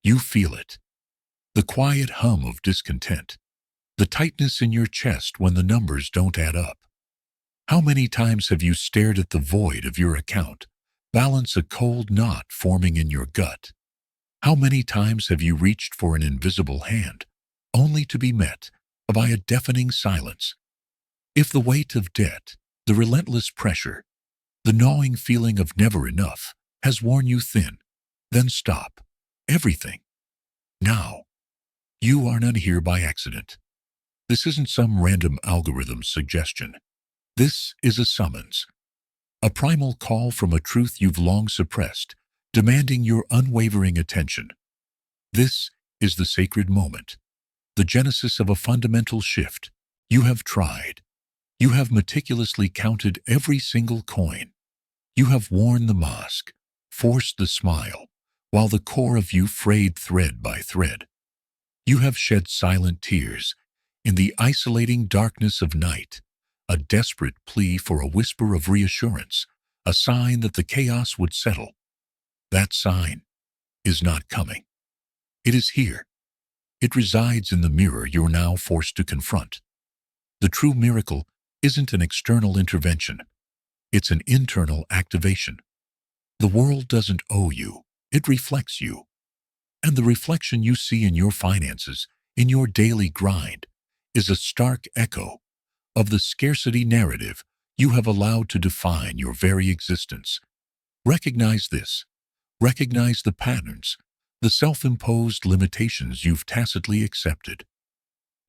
You feel it. The quiet hum of discontent. The tightness in your chest when the numbers don't add up. How many times have you stared at the void of your account, balance a cold knot forming in your gut? How many times have you reached for an invisible hand, only to be met by a deafening silence? If the weight of debt, the relentless pressure, the gnawing feeling of never enough has worn you thin, then stop. Everything. Now. You are not here by accident. This isn't some random algorithm suggestion. This is a summons. A primal call from a truth you've long suppressed, demanding your unwavering attention. This is the sacred moment, the genesis of a fundamental shift. You have tried. You have meticulously counted every single coin. You have worn the mask, forced the smile, while the core of you frayed thread by thread. You have shed silent tears in the isolating darkness of night, a desperate plea for a whisper of reassurance, a sign that the chaos would settle. That sign is not coming. It is here. It resides in the mirror you're now forced to confront. The true miracle isn't an external intervention. It's an internal activation. The world doesn't owe you. It reflects you. And the reflection you see in your finances, in your daily grind, is a stark echo of the scarcity narrative you have allowed to define your very existence. Recognize this. Recognize the patterns, the self-imposed limitations you've tacitly accepted.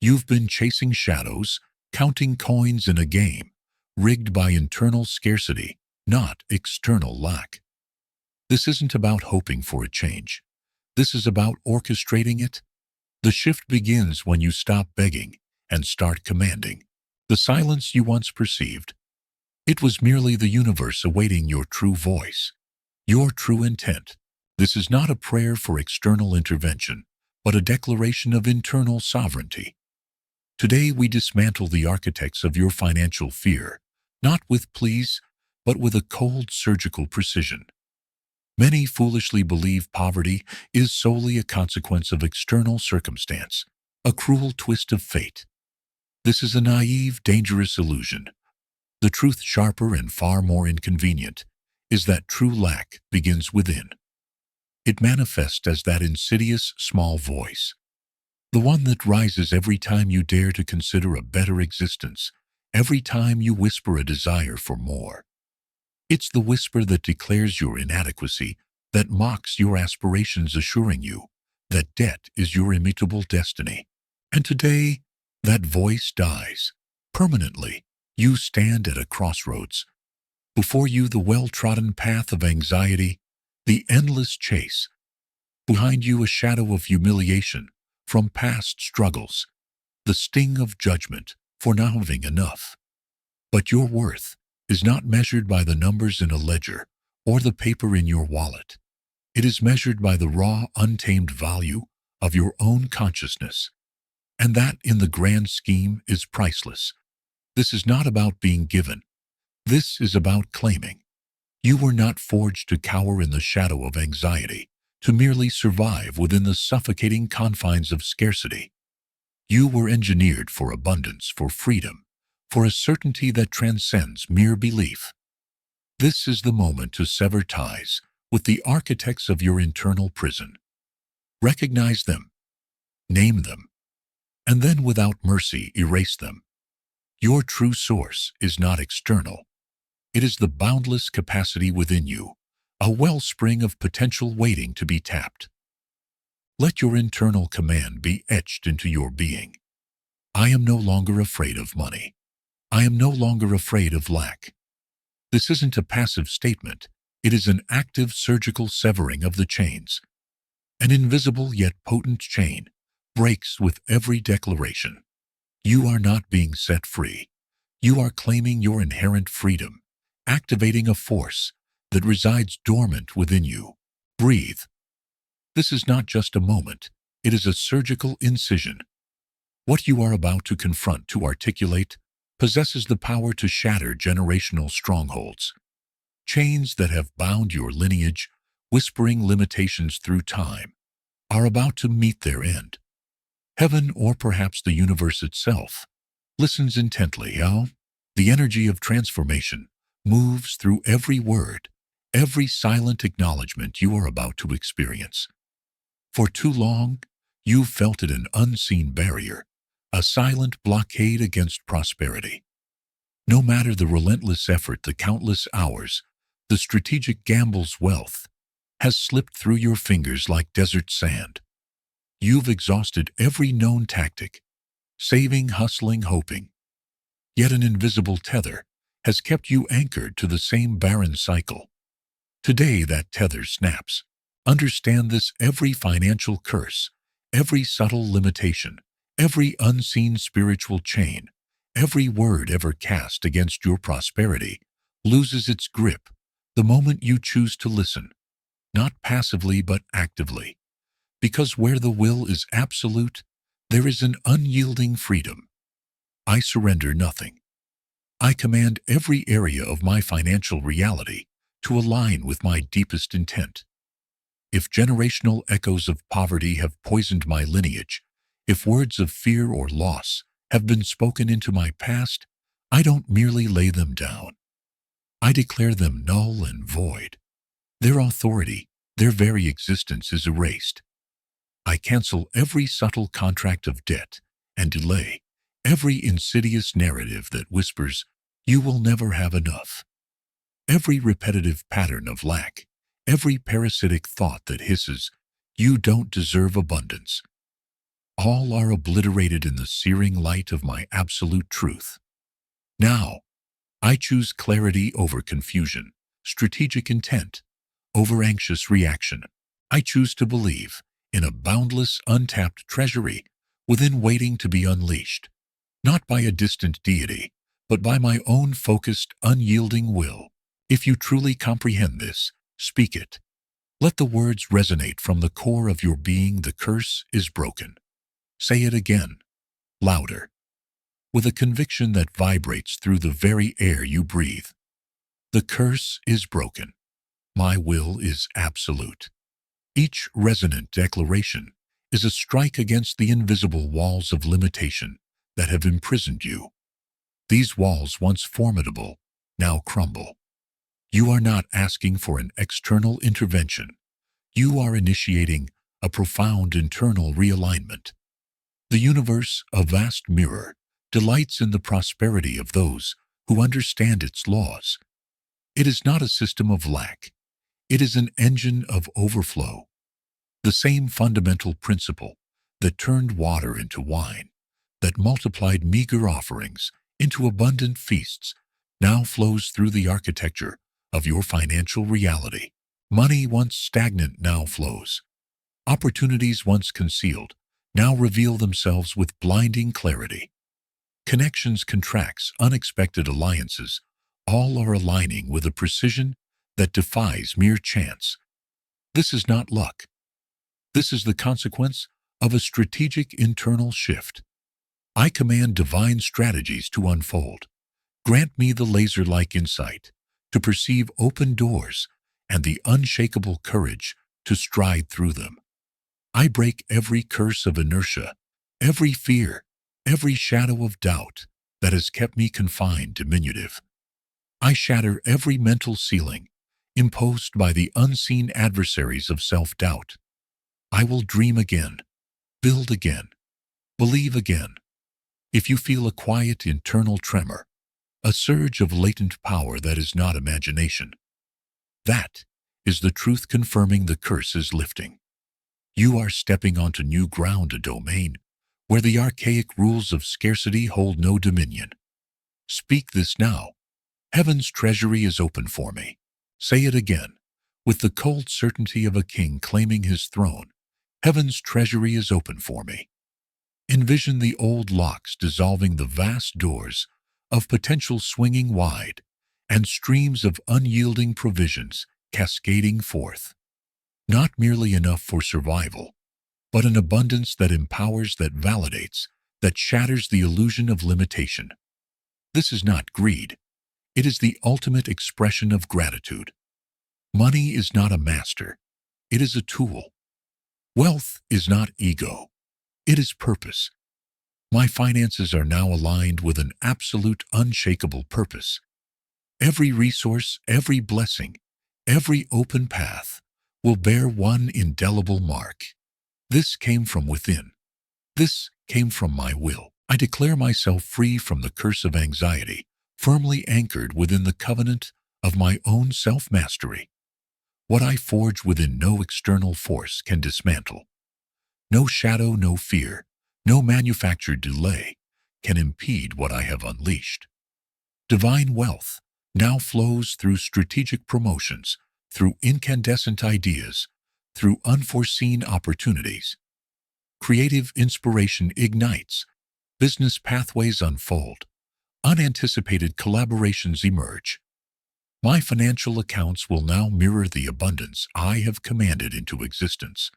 You've been chasing shadows, counting coins in a game, rigged by internal scarcity, not external lack. This isn't about hoping for a change. This is about orchestrating it. The shift begins when you stop begging and start commanding. The silence you once perceived, it was merely the universe awaiting your true voice, your true intent. This is not a prayer for external intervention, but a declaration of internal sovereignty. Today we dismantle the architects of your financial fear, not with pleas, but with a cold surgical precision. Many foolishly believe poverty is solely a consequence of external circumstance, a cruel twist of fate. This is a naive, dangerous illusion. The truth, sharper and far more inconvenient, is that true lack begins within. It manifests as that insidious small voice, the one that rises every time you dare to consider a better existence, every time you whisper a desire for more. It's the whisper that declares your inadequacy, that mocks your aspirations, assuring you that debt is your immutable destiny. And today, that voice dies. Permanently, you stand at a crossroads. Before you, the well-trodden path of anxiety, the endless chase. Behind you, a shadow of humiliation from past struggles, the sting of judgment for not having enough. But your worth is not measured by the numbers in a ledger or the paper in your wallet. It is measured by the raw, untamed value of your own consciousness. And that, in the grand scheme, is priceless. This is not about being given. This is about claiming. You were not forged to cower in the shadow of anxiety, to merely survive within the suffocating confines of scarcity. You were engineered for abundance, for freedom, for a certainty that transcends mere belief. This is the moment to sever ties with the architects of your internal prison. Recognize them, name them, and then without mercy erase them. Your true source is not external. It is the boundless capacity within you, a wellspring of potential waiting to be tapped. Let your internal command be etched into your being. I am no longer afraid of money. I am no longer afraid of lack. This isn't a passive statement. It is an active surgical severing of the chains. An invisible yet potent chain breaks with every declaration. You are not being set free. You are claiming your inherent freedom, activating a force that resides dormant within you. Breathe. This is not just a moment. It is a surgical incision. What you are about to confront, to articulate, possesses the power to shatter generational strongholds. Chains that have bound your lineage, whispering limitations through time. are about to meet their end. Heaven, or perhaps the universe itself, listens intently how the energy of transformation moves through every word, every silent acknowledgement you are about to experience. For too long, you've felt it an unseen barrier, a silent blockade against prosperity. No matter the relentless effort, the countless hours, the strategic gambles, wealth has slipped through your fingers like desert sand. You've exhausted every known tactic, saving, hustling, hoping. Yet an invisible tether has kept you anchored to the same barren cycle. Today that tether snaps. Understand this: every financial curse, every subtle limitation, every unseen spiritual chain, every word ever cast against your prosperity loses its grip the moment you choose to listen, not passively but actively. Because where the will is absolute, there is an unyielding freedom. I surrender nothing. I command every area of my financial reality to align with my deepest intent. If generational echoes of poverty have poisoned my lineage, if words of fear or loss have been spoken into my past, I don't merely lay them down. I declare them null and void. Their authority, their very existence is erased. I cancel every subtle contract of debt and delay, every insidious narrative that whispers, "You will never have enough." Every repetitive pattern of lack, every parasitic thought that hisses, "You don't deserve abundance." All are obliterated in the searing light of my absolute truth. Now, I choose clarity over confusion, strategic intent over anxious reaction. I choose to believe in a boundless, untapped treasury within, waiting to be unleashed, not by a distant deity, but by my own focused, unyielding will. If you truly comprehend this, speak it. Let the words resonate from the core of your being: the curse is broken. Say it again, louder, with a conviction that vibrates through the very air you breathe. The curse is broken. My will is absolute. Each resonant declaration is a strike against the invisible walls of limitation that have imprisoned you. These walls, once formidable, now crumble. You are not asking for an external intervention. You are initiating a profound internal realignment. The universe, a vast mirror, delights in the prosperity of those who understand its laws. It is not a system of lack. It is an engine of overflow. The same fundamental principle that turned water into wine, that multiplied meager offerings into abundant feasts, now flows through the architecture of your financial reality. Money once stagnant now flows. Opportunities once concealed now reveal themselves with blinding clarity. Connections, contracts, unexpected alliances, all are aligning with a precision that defies mere chance. This is not luck. This is the consequence of a strategic internal shift. I command divine strategies to unfold. Grant me the laser-like insight to perceive open doors and the unshakable courage to stride through them. I break every curse of inertia, every fear, every shadow of doubt that has kept me confined, diminutive. I shatter every mental ceiling imposed by the unseen adversaries of self-doubt. I will dream again, build again, believe again. If you feel a quiet internal tremor, a surge of latent power that is not imagination, that is the truth confirming the curse is lifting. You are stepping onto new ground, a domain where the archaic rules of scarcity hold no dominion. Speak this now. Heaven's treasury is open for me. Say it again, with the cold certainty of a king claiming his throne. Heaven's treasury is open for me. Envision the old locks dissolving, the vast doors of potential swinging wide, and streams of unyielding provisions cascading forth. Not merely enough for survival, but an abundance that empowers, that validates, that shatters the illusion of limitation. This is not greed. It is the ultimate expression of gratitude. Money is not a master. It is a tool. Wealth is not ego. It is purpose. My finances are now aligned with an absolute unshakable purpose. Every resource, every blessing, every open path will bear one indelible mark. This came from within. This came from my will. I declare myself free from the curse of anxiety, firmly anchored within the covenant of my own self-mastery. What I forge within no external force can dismantle. No shadow, no fear, no manufactured delay can impede what I have unleashed. Divine wealth now flows through strategic promotions, through incandescent ideas, through unforeseen opportunities. Creative inspiration ignites, business pathways unfold, unanticipated collaborations emerge. My financial accounts will now mirror the abundance I have commanded into existence.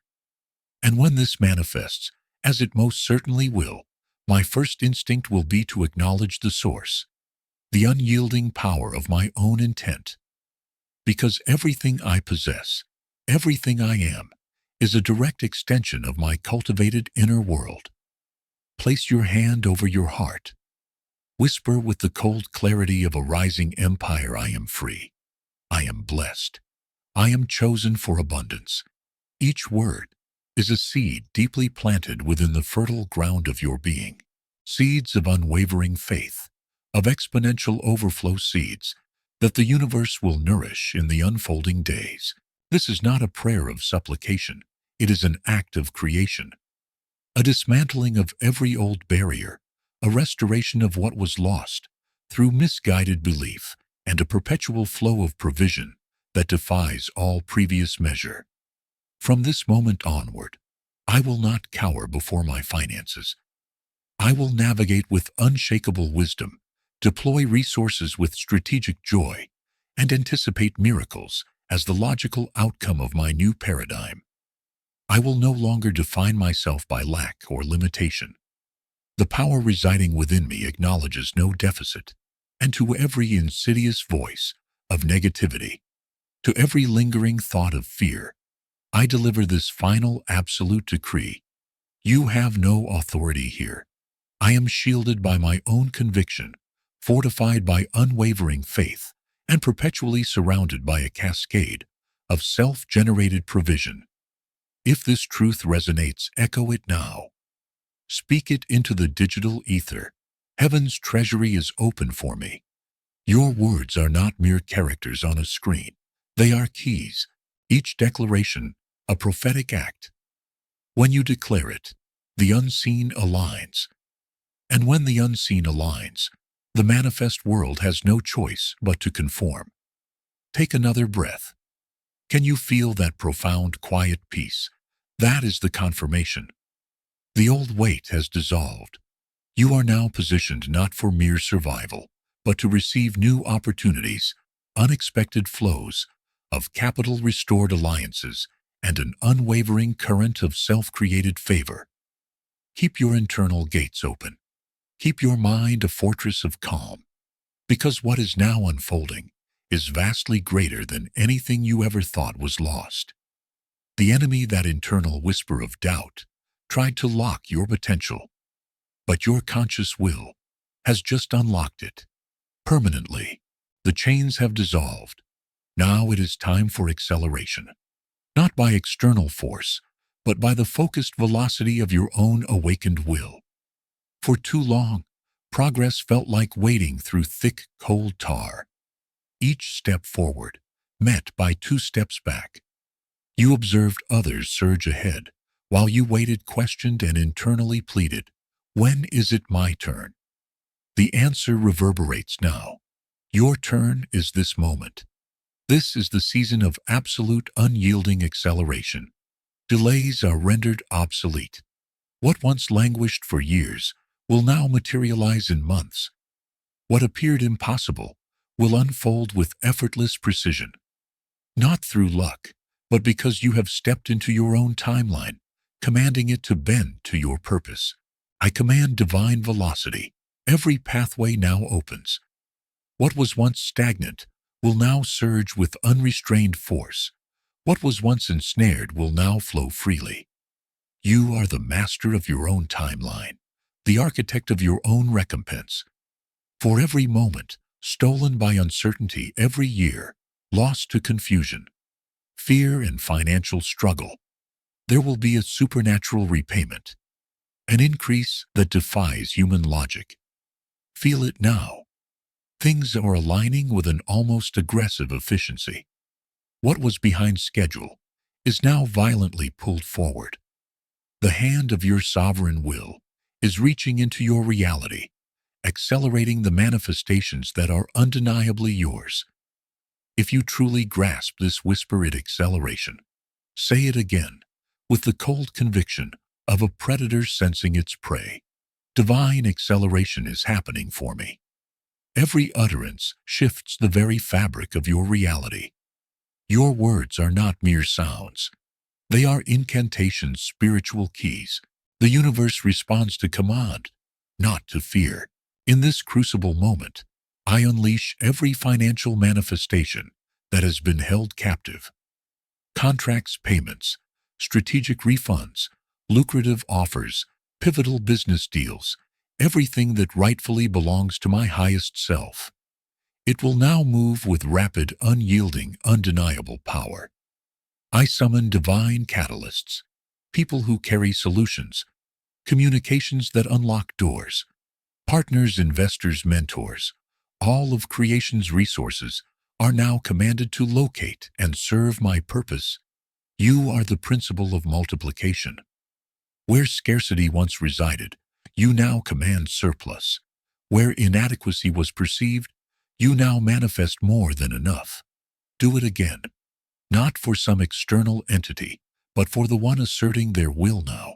And when this manifests, as it most certainly will, my first instinct will be to acknowledge the source, the unyielding power of my own intent. Because everything I possess, everything I am, is a direct extension of my cultivated inner world. Place your hand over your heart. Whisper with the cold clarity of a rising empire, I am free. I am blessed. I am chosen for abundance. Each word is a seed deeply planted within the fertile ground of your being. Seeds of unwavering faith, of exponential overflow, seeds that the universe will nourish in the unfolding days. This is not a prayer of supplication. It is an act of creation. A dismantling of every old barrier, a restoration of what was lost through misguided belief, and a perpetual flow of provision that defies all previous measure. From this moment onward, I will not cower before my finances. I will navigate with unshakable wisdom, deploy resources with strategic joy, and anticipate miracles as the logical outcome of my new paradigm. I will no longer define myself by lack or limitation. The power residing within me acknowledges no deficit, and to every insidious voice of negativity, to every lingering thought of fear, I deliver this final absolute decree. You have no authority here. I am shielded by my own conviction, fortified by unwavering faith, and perpetually surrounded by a cascade of self-generated provision. If this truth resonates, echo it now. Speak it into the digital ether. Heaven's treasury is open for me. Your words are not mere characters on a screen. They are keys, each declaration a prophetic act. When you declare it, the unseen aligns. And when the unseen aligns, the manifest world has no choice but to conform. Take another breath. Can you feel that profound, quiet peace? That is the confirmation. The old weight has dissolved. You are now positioned not for mere survival, but to receive new opportunities, unexpected flows of capital, restored alliances, and an unwavering current of self-created favor. Keep your internal gates open. Keep your mind a fortress of calm, because what is now unfolding is vastly greater than anything you ever thought was lost. The enemy, that internal whisper of doubt, tried to lock your potential, but your conscious will has just unlocked it. Permanently, the chains have dissolved. Now it is time for acceleration. Not by external force, but by the focused velocity of your own awakened will. For too long, progress felt like wading through thick, cold tar. Each step forward met by 2 steps back. You observed others surge ahead, while you waited, questioned, and internally pleaded, "When is it my turn?" The answer reverberates now. Your turn is this moment. This is the season of absolute unyielding acceleration. Delays are rendered obsolete. What once languished for years will now materialize in months. What appeared impossible will unfold with effortless precision. Not through luck, but because you have stepped into your own timeline, commanding it to bend to your purpose. I command divine velocity. Every pathway now opens. What was once stagnant will now surge with unrestrained force. What was once ensnared will now flow freely. You are the master of your own timeline, the architect of your own recompense. For every moment stolen by uncertainty, every year lost to confusion, fear, and financial struggle, there will be a supernatural repayment, an increase that defies human logic. Feel it now. Things are aligning with an almost aggressive efficiency. What was behind schedule is now violently pulled forward. The hand of your sovereign will is reaching into your reality, accelerating the manifestations that are undeniably yours. If you truly grasp this whispered acceleration, say it again with the cold conviction of a predator sensing its prey. Divine acceleration is happening for me. Every utterance shifts the very fabric of your reality. Your words are not mere sounds. They are incantations, spiritual keys. The universe responds to command, not to fear. In this crucible moment, I unleash every financial manifestation that has been held captive. Contracts, payments, strategic refunds, lucrative offers, pivotal business deals, everything that rightfully belongs to my highest self. It will now move with rapid, unyielding, undeniable power. I summon divine catalysts, people who carry solutions, communications that unlock doors, partners, investors, mentors. All of creation's resources are now commanded to locate and serve my purpose. You are the principle of multiplication. Where scarcity once resided, you now command surplus. Where inadequacy was perceived, you now manifest more than enough. Do it again, not for some external entity, but for the one asserting their will now.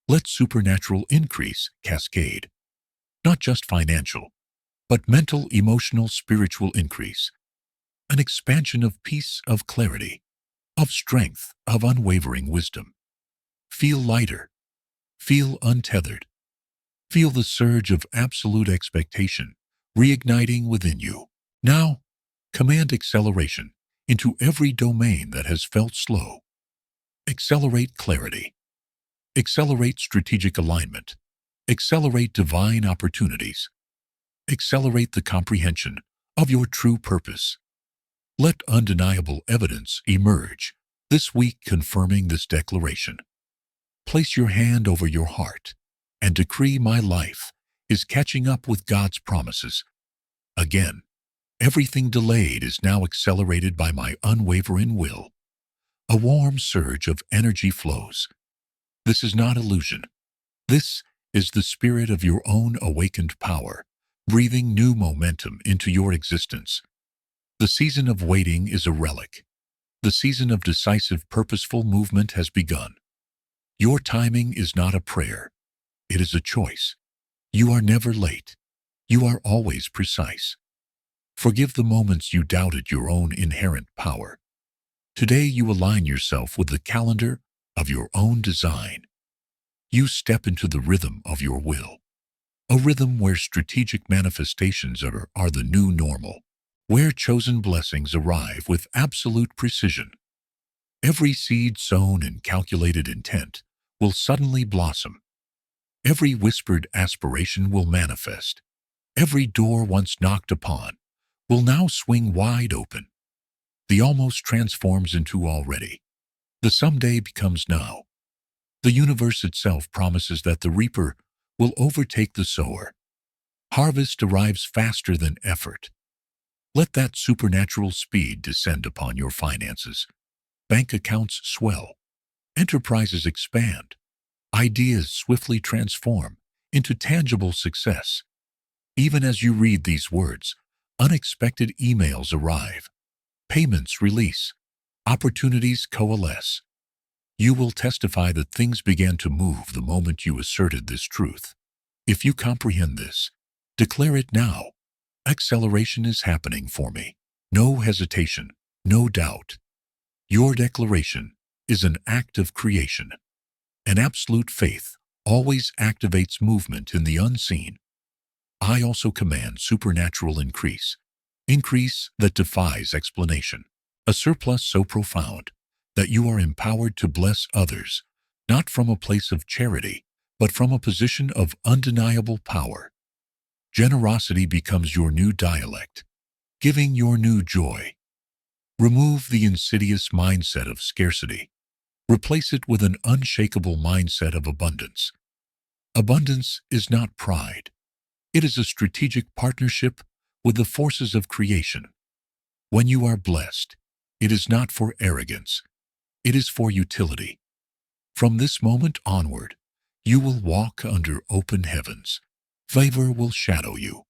Let supernatural increase cascade, not just financial, but mental, emotional, spiritual increase. An expansion of peace, of clarity, of strength, of unwavering wisdom. Feel lighter. Feel untethered. Feel the surge of absolute expectation reigniting within you. Now, command acceleration into every domain that has felt slow. Accelerate clarity. Accelerate strategic alignment. Accelerate divine opportunities. Accelerate the comprehension of your true purpose. Let undeniable evidence emerge this week confirming this declaration. Place your hand over your heart and decree, my life is catching up with God's promises. Again, everything delayed is now accelerated by my unwavering will. A warm surge of energy flows. This is not illusion. This is the spirit of your own awakened power, breathing new momentum into your existence. The season of waiting is a relic. The season of decisive, purposeful movement has begun. Your timing is not a prayer. It is a choice. You are never late. You are always precise. Forgive the moments you doubted your own inherent power. Today you align yourself with the calendar of your own design. You step into the rhythm of your will. A rhythm where strategic manifestations are the new normal, where chosen blessings arrive with absolute precision. Every seed sown in calculated intent will suddenly blossom. Every whispered aspiration will manifest. Every door once knocked upon will now swing wide open. The almost transforms into already. The someday becomes now. The universe itself promises that the reaper will overtake the sower. Harvest arrives faster than effort. Let that supernatural speed descend upon your finances. Bank accounts swell. Enterprises expand. Ideas swiftly transform into tangible success. Even as you read these words, unexpected emails arrive. Payments release. Opportunities coalesce. You will testify that things began to move the moment you asserted this truth. If you comprehend this, declare it now. Acceleration is happening for me. No hesitation, no doubt. Your declaration is an act of creation. An absolute faith always activates movement in the unseen. I also command supernatural increase, increase that defies explanation, a surplus so profound that you are empowered to bless others not from a place of charity, but from a position of undeniable power. Generosity becomes your new dialect, giving your new joy. Remove the insidious mindset of scarcity. Replace it with an unshakable mindset of abundance. Abundance is not pride. It is a strategic partnership with the forces of creation. When you are blessed, it is not for arrogance. It is for utility. From this moment onward, you will walk under open heavens. Favor will shadow you.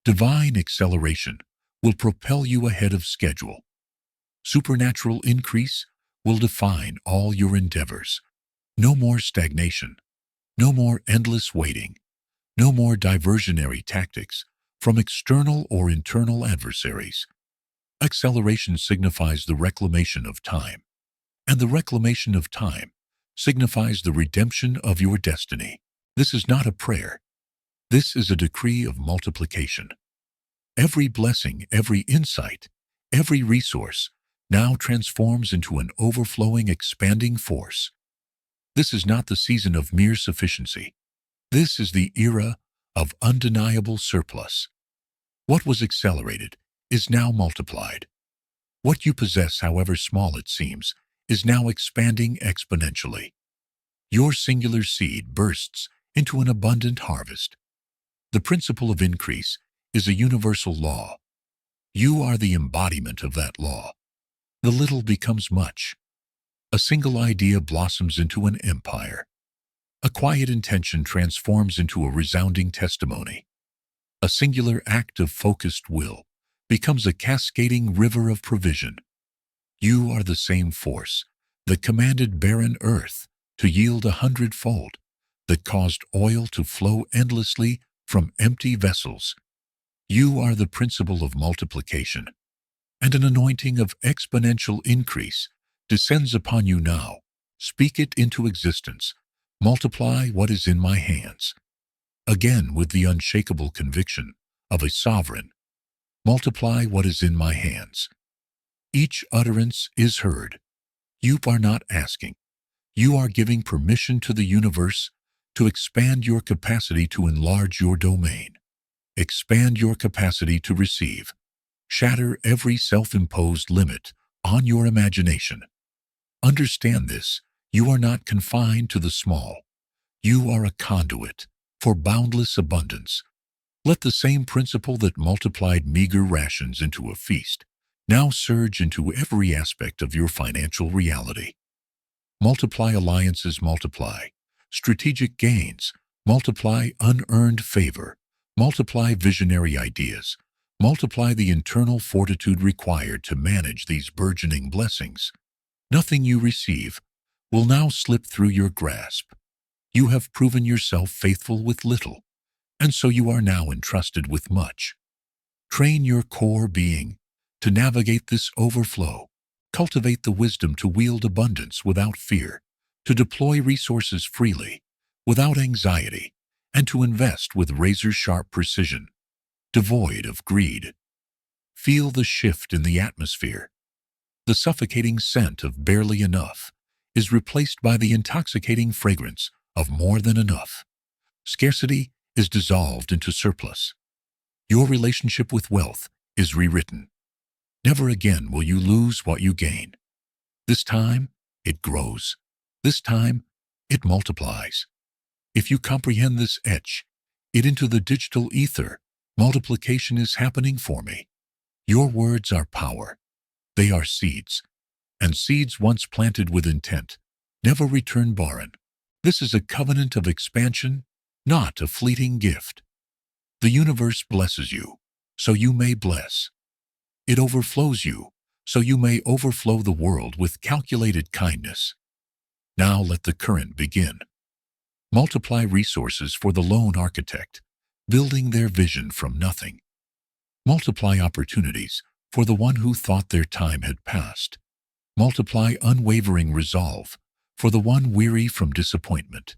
Divine acceleration will propel you ahead of schedule. Supernatural increase will define all your endeavors. No more stagnation. No more endless waiting. No more diversionary tactics from external or internal adversaries. Acceleration signifies the reclamation of time, and the reclamation of time signifies the redemption of your destiny. This is not a prayer. This is a decree of multiplication. Every blessing, every insight, every resource now transforms into an overflowing, expanding force. This is not the season of mere sufficiency. This is the era of undeniable surplus. What was accelerated is now multiplied. What you possess, however small it seems, is now expanding exponentially. Your singular seed bursts into an abundant harvest. The principle of increase is a universal law. You are the embodiment of that law. The little becomes much. A single idea blossoms into an empire. A quiet intention transforms into a resounding testimony. A singular act of focused will becomes a cascading river of provision. You are the same force that commanded barren earth to yield 100-fold, that caused oil to flow endlessly from empty vessels. You are the principle of multiplication, and an anointing of exponential increase descends upon you now. Speak it into existence. Multiply what is in my hands. Again, with the unshakable conviction of a sovereign, multiply what is in my hands. Each utterance is heard. You are not asking. You are giving permission to the universe to expand your capacity to enlarge your domain. Expand your capacity to receive. Shatter every self-imposed limit on your imagination. Understand this. You are not confined to the small. You are a conduit for boundless abundance. Let the same principle that multiplied meager rations into a feast now surge into every aspect of your financial reality. Multiply alliances, multiply strategic gains, multiply unearned favor, multiply visionary ideas, multiply the internal fortitude required to manage these burgeoning blessings. Nothing you receive will now slip through your grasp. You have proven yourself faithful with little, and so you are now entrusted with much. Train your core being to navigate this overflow. Cultivate the wisdom to wield abundance without fear, to deploy resources freely, without anxiety, and to invest with razor-sharp precision, devoid of greed. Feel the shift in the atmosphere. The suffocating scent of barely enough is replaced by the intoxicating fragrance of more than enough. Scarcity is dissolved into surplus. Your relationship with wealth is rewritten. Never again will you lose what you gain. This time, it grows. This time, it multiplies. If you comprehend this, etch it into the digital ether. Multiplication is happening for me. Your words are power. They are seeds. And seeds once planted with intent never return barren. This is a covenant of expansion, not a fleeting gift. The universe blesses you, so you may bless. It overflows you, so you may overflow the world with calculated kindness. Now let the current begin. Multiply resources for the lone architect, building their vision from nothing. Multiply opportunities for the one who thought their time had passed. Multiply unwavering resolve for the one weary from disappointment.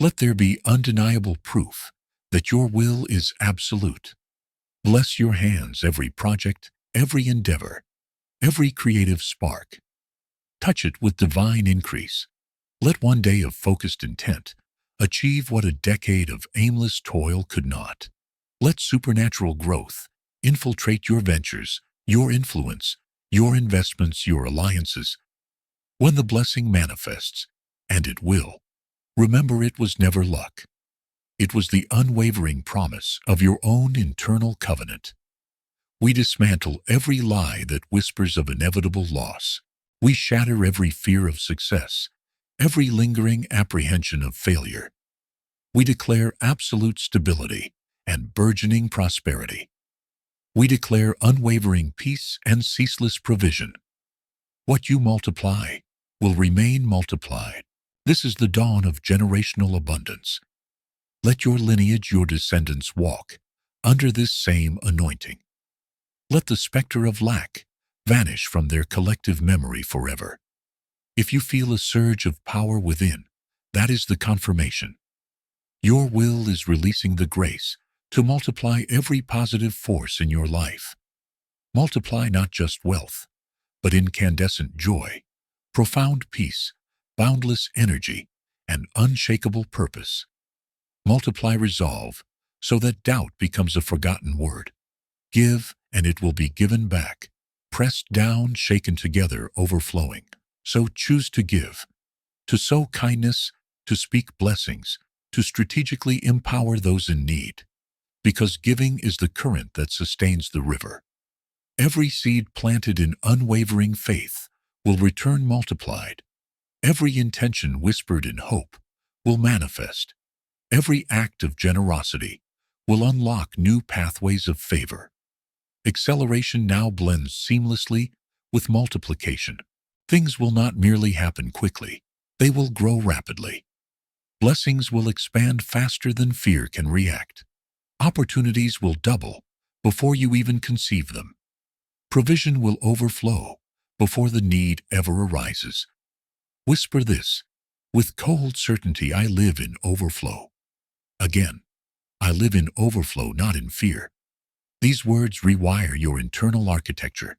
Let there be undeniable proof that your will is absolute. Bless your hands, every project, every endeavor, every creative spark. Touch it with divine increase. Let one day of focused intent achieve what a decade of aimless toil could not. Let supernatural growth infiltrate your ventures, your influence, your investments, your alliances. When the blessing manifests, and it will, remember it was never luck. It was the unwavering promise of your own internal covenant. We dismantle every lie that whispers of inevitable loss. We shatter every fear of success, every lingering apprehension of failure. We declare absolute stability and burgeoning prosperity. We declare unwavering peace and ceaseless provision. What you multiply will remain multiplied. This is the dawn of generational abundance. Let your lineage, your descendants walk under this same anointing. Let the specter of lack vanish from their collective memory forever. If you feel a surge of power within, that is the confirmation. Your will is releasing the grace to multiply every positive force in your life. Multiply not just wealth, but incandescent joy, profound peace, boundless energy, and unshakable purpose. Multiply resolve so that doubt becomes a forgotten word. Give, and it will be given back. Pressed down, shaken together, overflowing. So choose to give, to sow kindness, to speak blessings, to strategically empower those in need. Because giving is the current that sustains the river. Every seed planted in unwavering faith will return multiplied. Every intention whispered in hope will manifest. Every act of generosity will unlock new pathways of favor. Acceleration now blends seamlessly with multiplication. Things will not merely happen quickly, they will grow rapidly. Blessings will expand faster than fear can react. Opportunities will double before you even conceive them. Provision will overflow before the need ever arises. Whisper this: with cold certainty, I live in overflow. Again, I live in overflow, not in fear. These words rewire your internal architecture.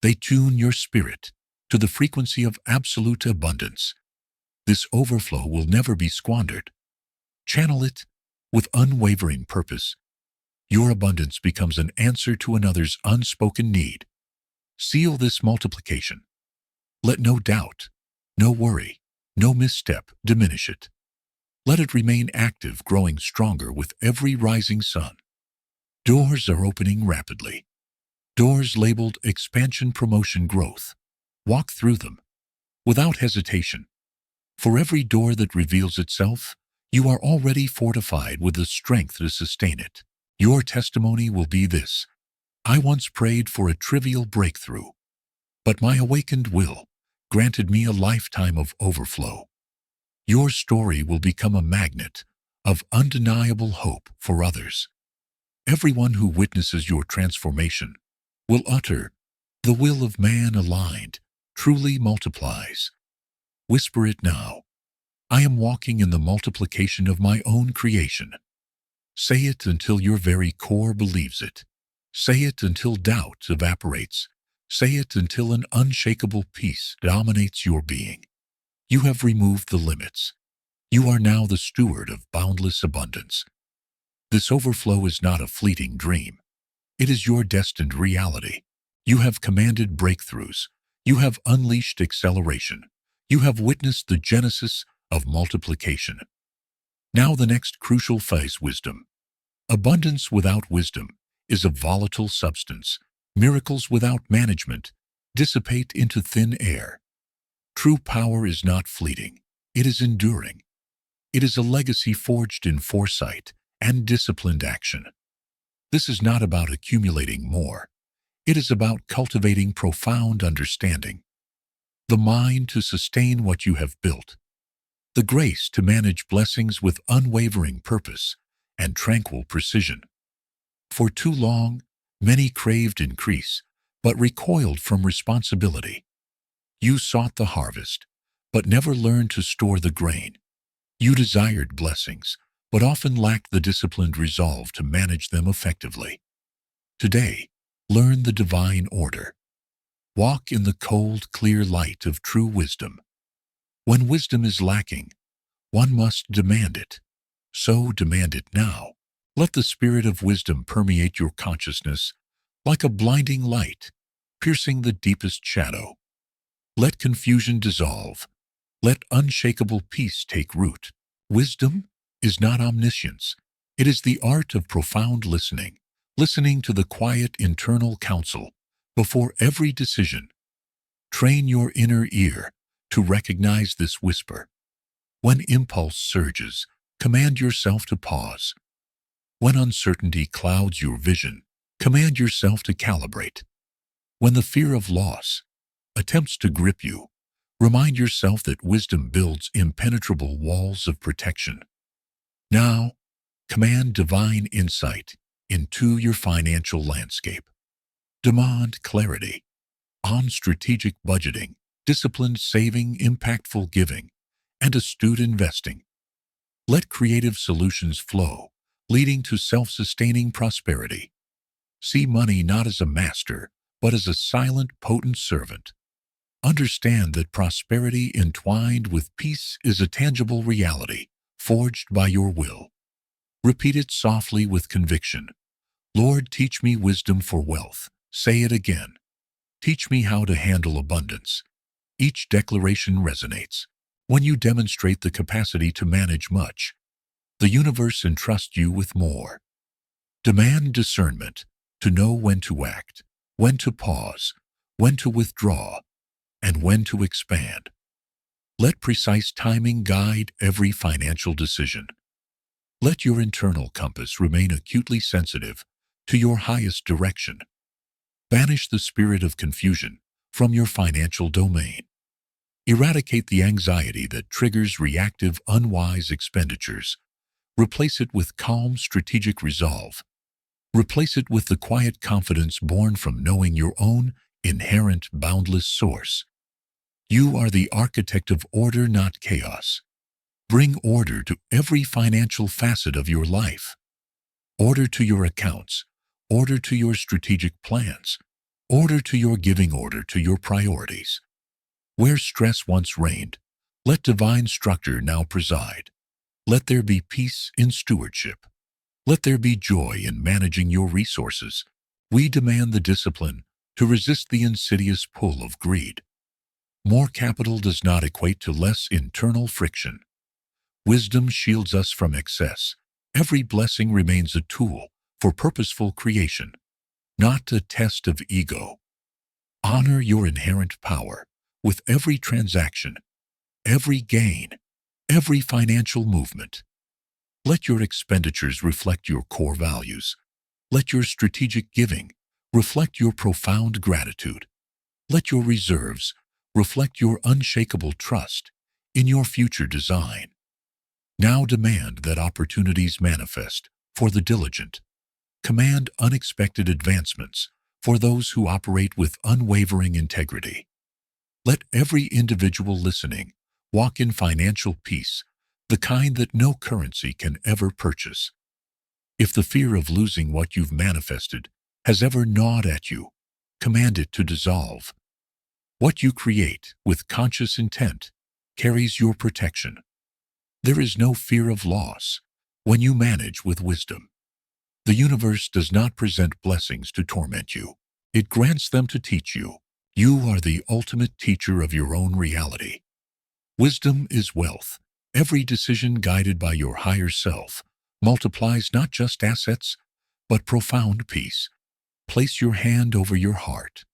They tune your spirit to the frequency of absolute abundance. This overflow will never be squandered. Channel it with unwavering purpose. Your abundance becomes an answer to another's unspoken need. Seal this multiplication. Let no doubt, no worry, no misstep diminish it. Let it remain active, growing stronger with every rising sun. Doors are opening rapidly. Doors labeled expansion, promotion, growth. Walk through them without hesitation. For every door that reveals itself, you are already fortified with the strength to sustain it. Your testimony will be this: I once prayed for a trivial breakthrough, but my awakened will granted me a lifetime of overflow. Your story will become a magnet of undeniable hope for others. Everyone who witnesses your transformation will utter, "The will of man aligned truly multiplies." Whisper it now: I am walking in the multiplication of my own creation. Say it until your very core believes it. Say it until doubt evaporates. Say it until an unshakable peace dominates your being. You have removed the limits. You are now the steward of boundless abundance. This overflow is not a fleeting dream. It is your destined reality. You have commanded breakthroughs. You have unleashed acceleration. You have witnessed the genesis of multiplication. Now the next crucial phase: wisdom. Abundance without wisdom is a volatile substance. Miracles without management dissipate into thin air. True power is not fleeting. It is enduring. It is a legacy forged in foresight and disciplined action. This is not about accumulating more. It is about cultivating profound understanding. The mind to sustain what you have built. The grace to manage blessings with unwavering purpose and tranquil precision. For too long, many craved increase, but recoiled from responsibility. You sought the harvest, but never learned to store the grain. You desired blessings, but often lacked the disciplined resolve to manage them effectively. Today, learn the divine order. Walk in the cold, clear light of true wisdom. When wisdom is lacking, one must demand it. So demand it now. Let the spirit of wisdom permeate your consciousness like a blinding light, piercing the deepest shadow. Let confusion dissolve. Let unshakable peace take root. Wisdom is not omniscience. It is the art of profound listening, listening to the quiet internal counsel before every decision. Train your inner ear to recognize this whisper. When impulse surges, command yourself to pause. When uncertainty clouds your vision, command yourself to calibrate. When the fear of loss attempts to grip you, remind yourself that wisdom builds impenetrable walls of protection. Now, command divine insight into your financial landscape. Demand clarity on strategic budgeting, disciplined saving, impactful giving, and astute investing. Let creative solutions flow, leading to self-sustaining prosperity. See money not as a master, but as a silent, potent servant. Understand that prosperity entwined with peace is a tangible reality, forged by your will. Repeat it softly with conviction. Lord, teach me wisdom for wealth. Say it again. Teach me how to handle abundance. Each declaration resonates. When you demonstrate the capacity to manage much, the universe entrusts you with more. Demand discernment to know when to act, when to pause, when to withdraw, and when to expand. Let precise timing guide every financial decision. Let your internal compass remain acutely sensitive to your highest direction. Banish the spirit of confusion from your financial domain. Eradicate the anxiety that triggers reactive, unwise expenditures. Replace it with calm, strategic resolve. Replace it with the quiet confidence born from knowing your own inherent, boundless source. You are the architect of order, not chaos. Bring order to every financial facet of your life. Order to your accounts. Order to your strategic plans. Order to your giving, order to your priorities. Where stress once reigned, let divine structure now preside. Let there be peace in stewardship. Let there be joy in managing your resources. We demand the discipline to resist the insidious pull of greed. More capital does not equate to less internal friction. Wisdom shields us from excess. Every blessing remains a tool for purposeful creation, not a test of ego. Honor your inherent power with every transaction, every gain, every financial movement. Let your expenditures reflect your core values. Let your strategic giving reflect your profound gratitude. Let your reserves reflect your unshakable trust in your future design. Now demand that opportunities manifest for the diligent. Command unexpected advancements for those who operate with unwavering integrity. Let every individual listening walk in financial peace, the kind that no currency can ever purchase. If the fear of losing what you've manifested has ever gnawed at you, command it to dissolve. What you create with conscious intent carries your protection. There is no fear of loss when you manage with wisdom. The universe does not present blessings to torment you. It grants them to teach you. You are the ultimate teacher of your own reality. Wisdom is wealth. Every decision guided by your higher self multiplies not just assets, but profound peace. Place your hand over your heart.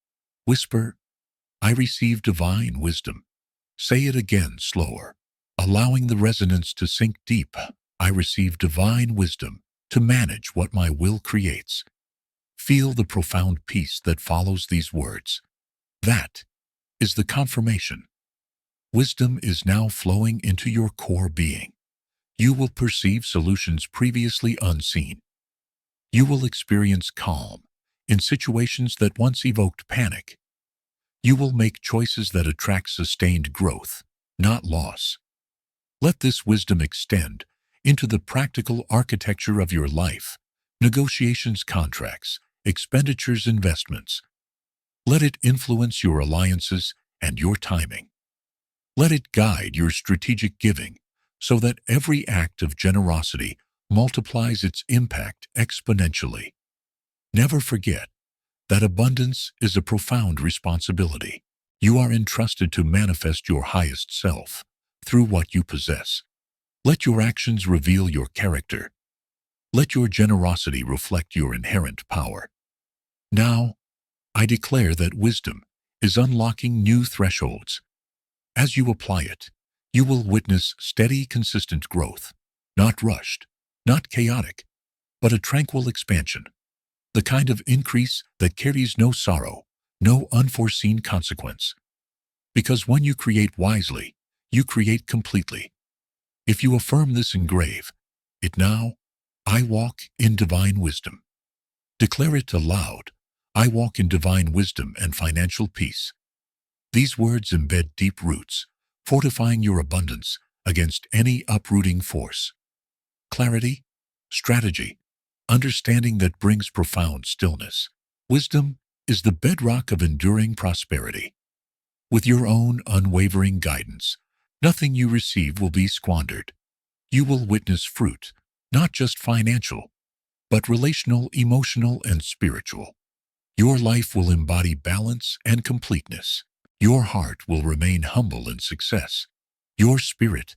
Whisper, I receive divine wisdom. Say it again slower, allowing the resonance to sink deep. I receive divine wisdom to manage what my will creates. Feel the profound peace that follows these words. That is the confirmation. Wisdom is now flowing into your core being. You will perceive solutions previously unseen. You will experience calm in situations that once evoked panic. You will make choices that attract sustained growth, not loss. Let this wisdom extend into the practical architecture of your life, negotiations, contracts, expenditures, investments. Let it influence your alliances and your timing. Let it guide your strategic giving so that every act of generosity multiplies its impact exponentially. Never forget that abundance is a profound responsibility. You are entrusted to manifest your highest self through what you possess. Let your actions reveal your character. Let your generosity reflect your inherent power. Now, I declare that wisdom is unlocking new thresholds. As you apply it, you will witness steady, consistent growth, not rushed, not chaotic, but a tranquil expansion, the kind of increase that carries no sorrow, no unforeseen consequence. Because when you create wisely, you create completely. If you affirm this engrave it now, I walk in divine wisdom. Declare it aloud. I walk in divine wisdom and financial peace. These words embed deep roots, fortifying your abundance against any uprooting force. Clarity, strategy, understanding that brings profound stillness. Wisdom is the bedrock of enduring prosperity. With your own unwavering guidance, nothing you receive will be squandered. You will witness fruit, not just financial, but relational, emotional, and spiritual. Your life will embody balance and completeness. Your heart will remain humble in success. Your spirit,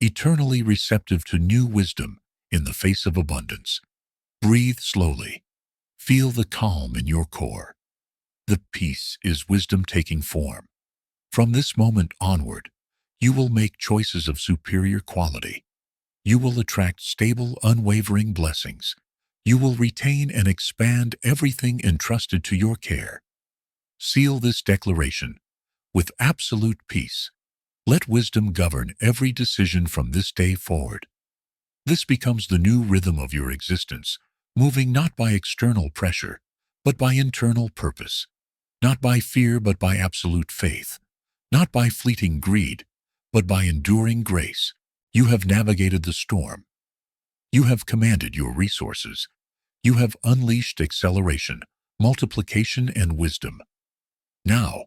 eternally receptive to new wisdom in the face of abundance. Breathe slowly. Feel the calm in your core. The peace is wisdom taking form. From this moment onward, you will make choices of superior quality. You will attract stable, unwavering blessings. You will retain and expand everything entrusted to your care. Seal this declaration with absolute peace. Let wisdom govern every decision from this day forward. This becomes the new rhythm of your existence, moving not by external pressure, but by internal purpose, not by fear, but by absolute faith, not by fleeting greed, but by enduring grace. You have navigated the storm. You have commanded your resources. You have unleashed acceleration, multiplication, and wisdom. Now,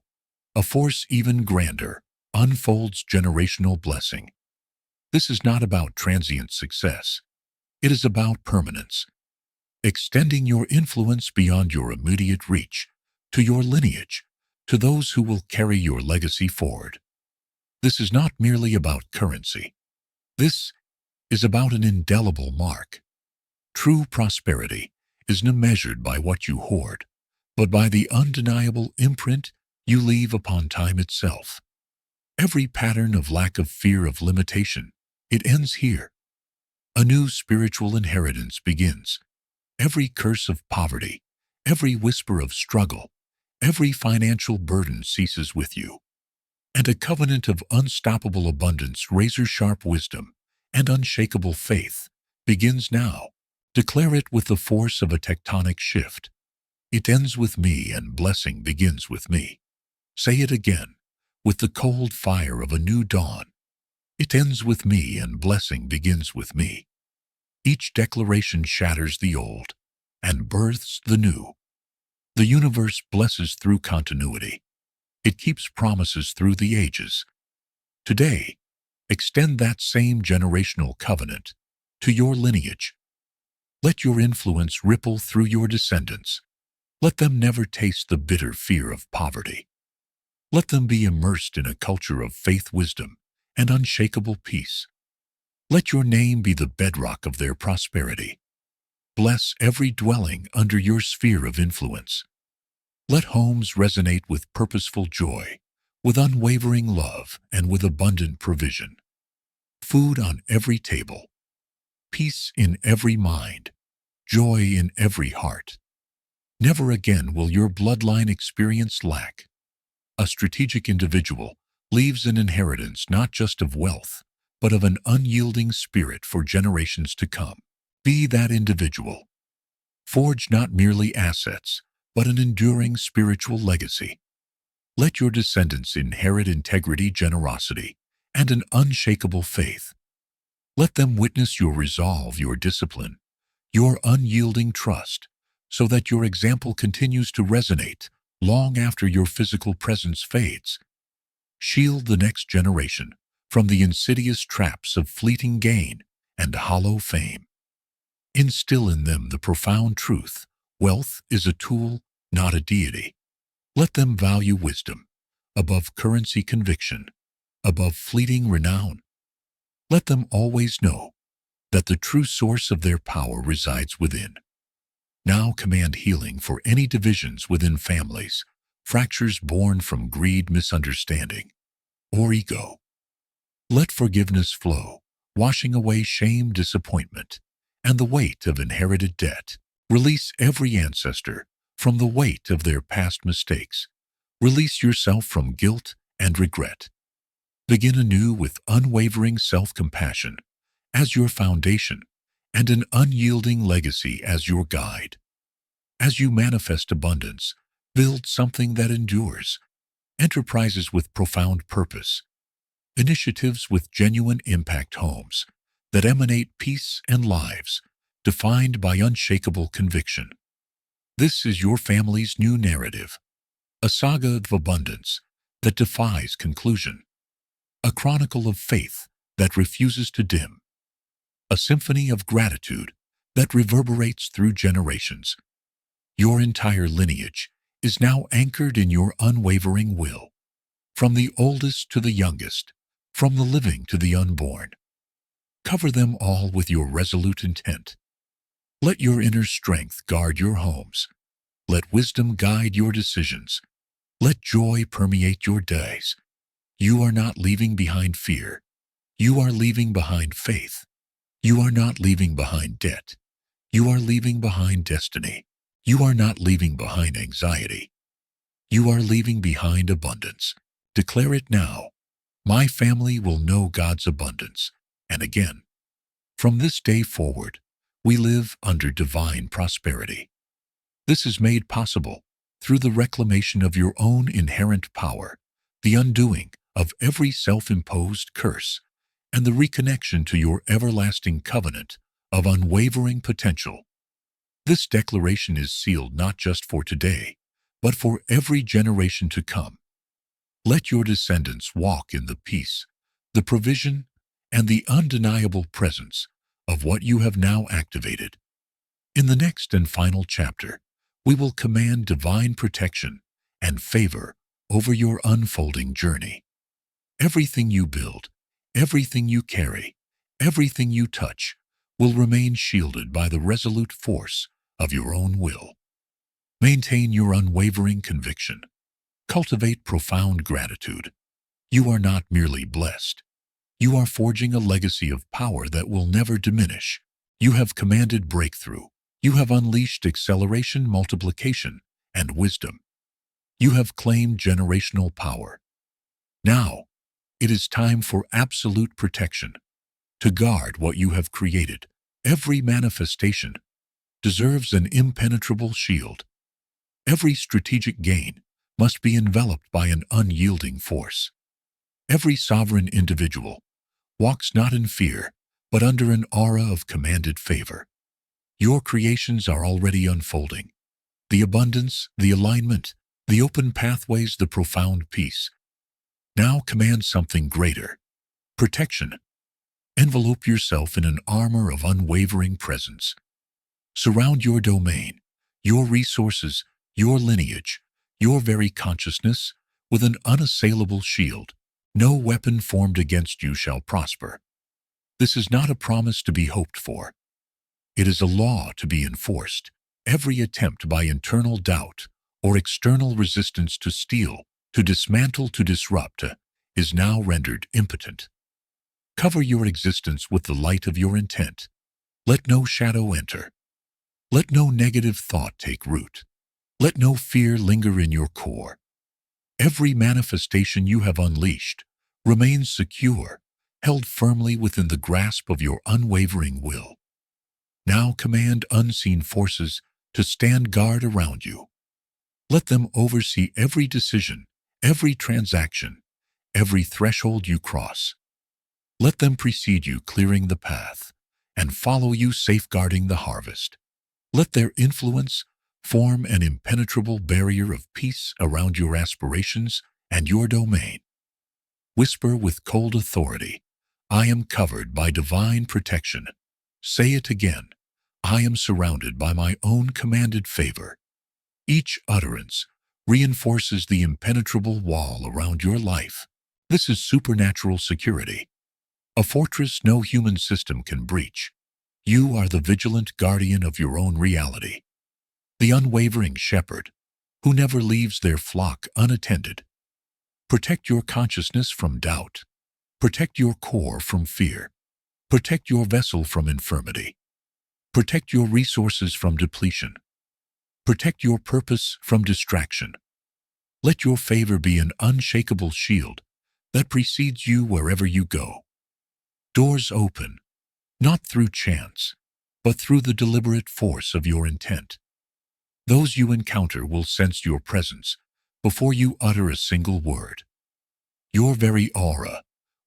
a force even grander unfolds generational blessing. This is not about transient success. It is about permanence, extending your influence beyond your immediate reach, to your lineage, to those who will carry your legacy forward. This is not merely about currency. This is about an indelible mark. True prosperity is not measured by what you hoard, but by the undeniable imprint you leave upon time itself. Every pattern of lack, of fear, of limitation, it ends here. A new spiritual inheritance begins. Every curse of poverty, every whisper of struggle, every financial burden ceases with you. And a covenant of unstoppable abundance, razor-sharp wisdom, and unshakable faith begins now. Declare it with the force of a tectonic shift. It ends with me, and blessing begins with me. Say it again, with the cold fire of a new dawn. It ends with me, and blessing begins with me. Each declaration shatters the old and births the new. The universe blesses through continuity. It keeps promises through the ages. Today, extend that same generational covenant to your lineage. Let your influence ripple through your descendants. Let them never taste the bitter fear of poverty. Let them be immersed in a culture of faith, wisdom, and unshakable peace. Let your name be the bedrock of their prosperity. Bless every dwelling under your sphere of influence. Let homes resonate with purposeful joy, with unwavering love, and with abundant provision. Food on every table, peace in every mind, joy in every heart. Never again will your bloodline experience lack. A strategic individual leaves an inheritance not just of wealth, but of an unyielding spirit for generations to come. Be that individual. Forge not merely assets, but an enduring spiritual legacy. Let your descendants inherit integrity, generosity, and an unshakable faith. Let them witness your resolve, your discipline, your unyielding trust, so that your example continues to resonate long after your physical presence fades. Shield the next generation from the insidious traps of fleeting gain and hollow fame. Instill in them the profound truth: wealth is a tool, not a deity. Let them value wisdom above currency, conviction above fleeting renown. Let them always know that the true source of their power resides within. Now command healing for any divisions within families, fractures born from greed, misunderstanding, or ego. Let forgiveness flow, washing away shame, disappointment, and the weight of inherited debt. Release every ancestor from the weight of their past mistakes. Release yourself from guilt and regret. Begin anew with unwavering self-compassion as your foundation and an unyielding legacy as your guide. As you manifest abundance, build something that endures, enterprises with profound purpose, initiatives with genuine impact, homes that emanate peace, and lives defined by unshakable conviction. This is your family's new narrative, a saga of abundance that defies conclusion, a chronicle of faith that refuses to dim, a symphony of gratitude that reverberates through generations. Your entire lineage is now anchored in your unwavering will, from the oldest to the youngest, from the living to the unborn. Cover them all with your resolute intent. Let your inner strength guard your homes. Let wisdom guide your decisions. Let joy permeate your days. You are not leaving behind fear. You are leaving behind faith. You are not leaving behind debt. You are leaving behind destiny. You are not leaving behind anxiety. You are leaving behind abundance. Declare it now. My family will know God's abundance. And again, from this day forward, we live under divine prosperity. This is made possible through the reclamation of your own inherent power, the undoing of every self-imposed curse, and the reconnection to your everlasting covenant of unwavering potential. This declaration is sealed not just for today, but for every generation to come. Let your descendants walk in the peace, the provision, and the undeniable presence of what you have now activated. In the next and final chapter, we will command divine protection and favor over your unfolding journey. Everything you build, everything you carry, everything you touch will remain shielded by the resolute force of your own will. Maintain your unwavering conviction. Cultivate profound gratitude. You are not merely blessed. You are forging a legacy of power that will never diminish. You have commanded breakthrough. You have unleashed acceleration, multiplication, and wisdom. You have claimed generational power. Now, it is time for absolute protection, to guard what you have created. Every manifestation deserves an impenetrable shield. Every strategic gain must be enveloped by an unyielding force. Every sovereign individual walks not in fear, but under an aura of commanded favor. Your creations are already unfolding. The abundance, the alignment, the open pathways, the profound peace. Now command something greater: protection. Envelope yourself in an armor of unwavering presence. Surround your domain, your resources, your lineage, your very consciousness with an unassailable shield. No weapon formed against you shall prosper. This is not a promise to be hoped for. It is a law to be enforced. Every attempt by internal doubt or external resistance to steal, to dismantle, to disrupt, is now rendered impotent. Cover your existence with the light of your intent. Let no shadow enter. Let no negative thought take root. Let no fear linger in your core. Every manifestation you have unleashed remains secure, held firmly within the grasp of your unwavering will. Now command unseen forces to stand guard around you. Let them oversee every decision, every transaction, every threshold you cross. Let them precede you, clearing the path, and follow you, safeguarding the harvest. Let their influence form an impenetrable barrier of peace around your aspirations and your domain. Whisper with cold authority, I am covered by divine protection. Say it again, I am surrounded by my own commanded favor. Each utterance reinforces the impenetrable wall around your life. This is supernatural security, a fortress no human system can breach. You are the vigilant guardian of your own reality, the unwavering shepherd who never leaves their flock unattended. Protect your consciousness from doubt. Protect your core from fear. Protect your vessel from infirmity. Protect your resources from depletion. Protect your purpose from distraction. Let your favor be an unshakable shield that precedes you wherever you go. Doors open, not through chance, but through the deliberate force of your intent. Those you encounter will sense your presence before you utter a single word. Your very aura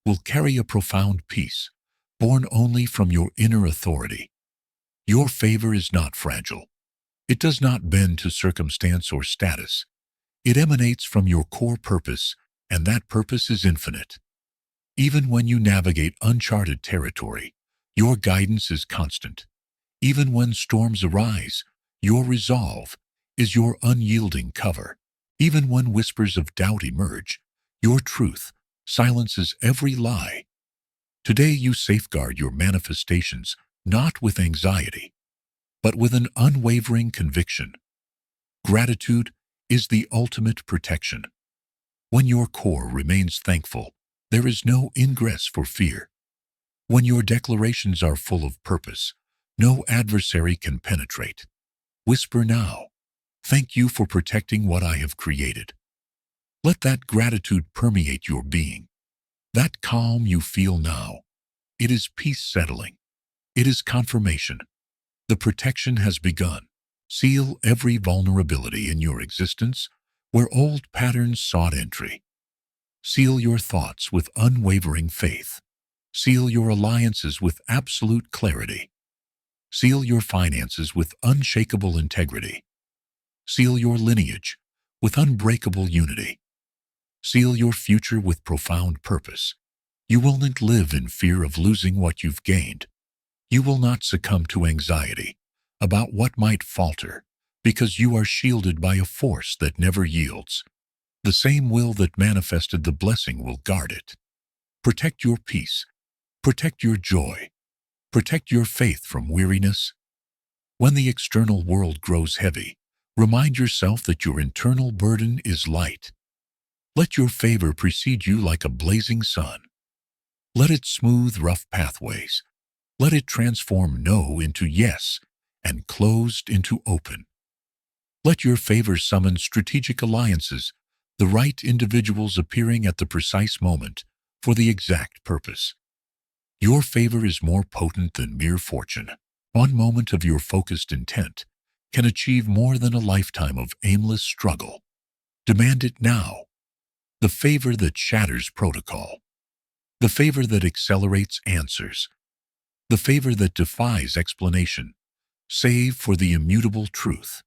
will carry a profound peace, born only from your inner authority. Your favor is not fragile. It does not bend to circumstance or status. It emanates from your core purpose, and that purpose is infinite. Even when you navigate uncharted territory, your guidance is constant. Even when storms arise, your resolve is your unyielding cover. Even when whispers of doubt emerge, your truth silences every lie. Today you safeguard your manifestations not with anxiety, but with an unwavering conviction. Gratitude is the ultimate protection. When your core remains thankful, there is no ingress for fear. When your declarations are full of purpose, no adversary can penetrate. Whisper now, thank you for protecting what I have created. Let that gratitude permeate your being. That calm you feel now, it is peace settling. It is confirmation. The protection has begun. Seal every vulnerability in your existence where old patterns sought entry. Seal your thoughts with unwavering faith. Seal your alliances with absolute clarity. Seal your finances with unshakable integrity. Seal your lineage with unbreakable unity. Seal your future with profound purpose. You will not live in fear of losing what you've gained. You will not succumb to anxiety about what might falter, because you are shielded by a force that never yields. The same will that manifested the blessing will guard it. Protect your peace. Protect your joy. Protect your faith from weariness. When the external world grows heavy, remind yourself that your internal burden is light. Let your favor precede you like a blazing sun. Let it smooth rough pathways. Let it transform no into yes and closed into open. Let your favor summon strategic alliances, the right individuals appearing at the precise moment for the exact purpose. Your favor is more potent than mere fortune. One moment of your focused intent can achieve more than a lifetime of aimless struggle. Demand it now. The favor that shatters protocol. The favor that accelerates answers. The favor that defies explanation, save for the immutable truth.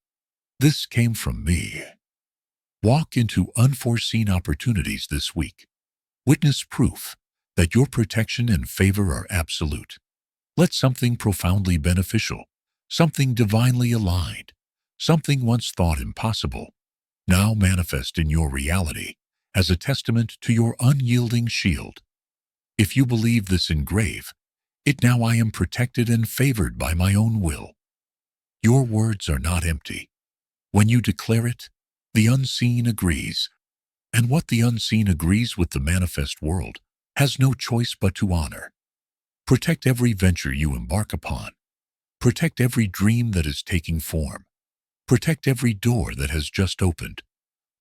This came from me. Walk into unforeseen opportunities this week. Witness proof that your protection and favor are absolute. Let something profoundly beneficial, something divinely aligned, something once thought impossible, now manifest in your reality as a testament to your unyielding shield. If you believe this engrave, it now I am protected and favored by my own will. Your words are not empty. When you declare it, the unseen agrees, and what the unseen agrees with the manifest world has no choice but to honor. Protect every venture you embark upon. Protect every dream that is taking form. Protect every door that has just opened.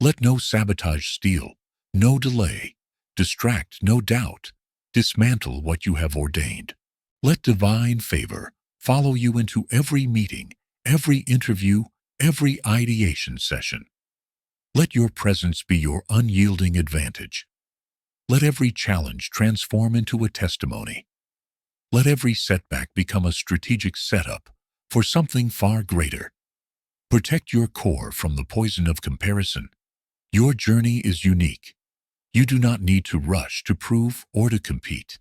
Let no sabotage steal, no delay, distract, no doubt, dismantle what you have ordained. Let divine favor follow you into every meeting, every interview, every ideation session. Let your presence be your unyielding advantage. Let every challenge transform into a testimony. Let every setback become a strategic setup for something far greater. Protect your core from the poison of comparison. Your journey is unique. You do not need to rush to prove or to compete.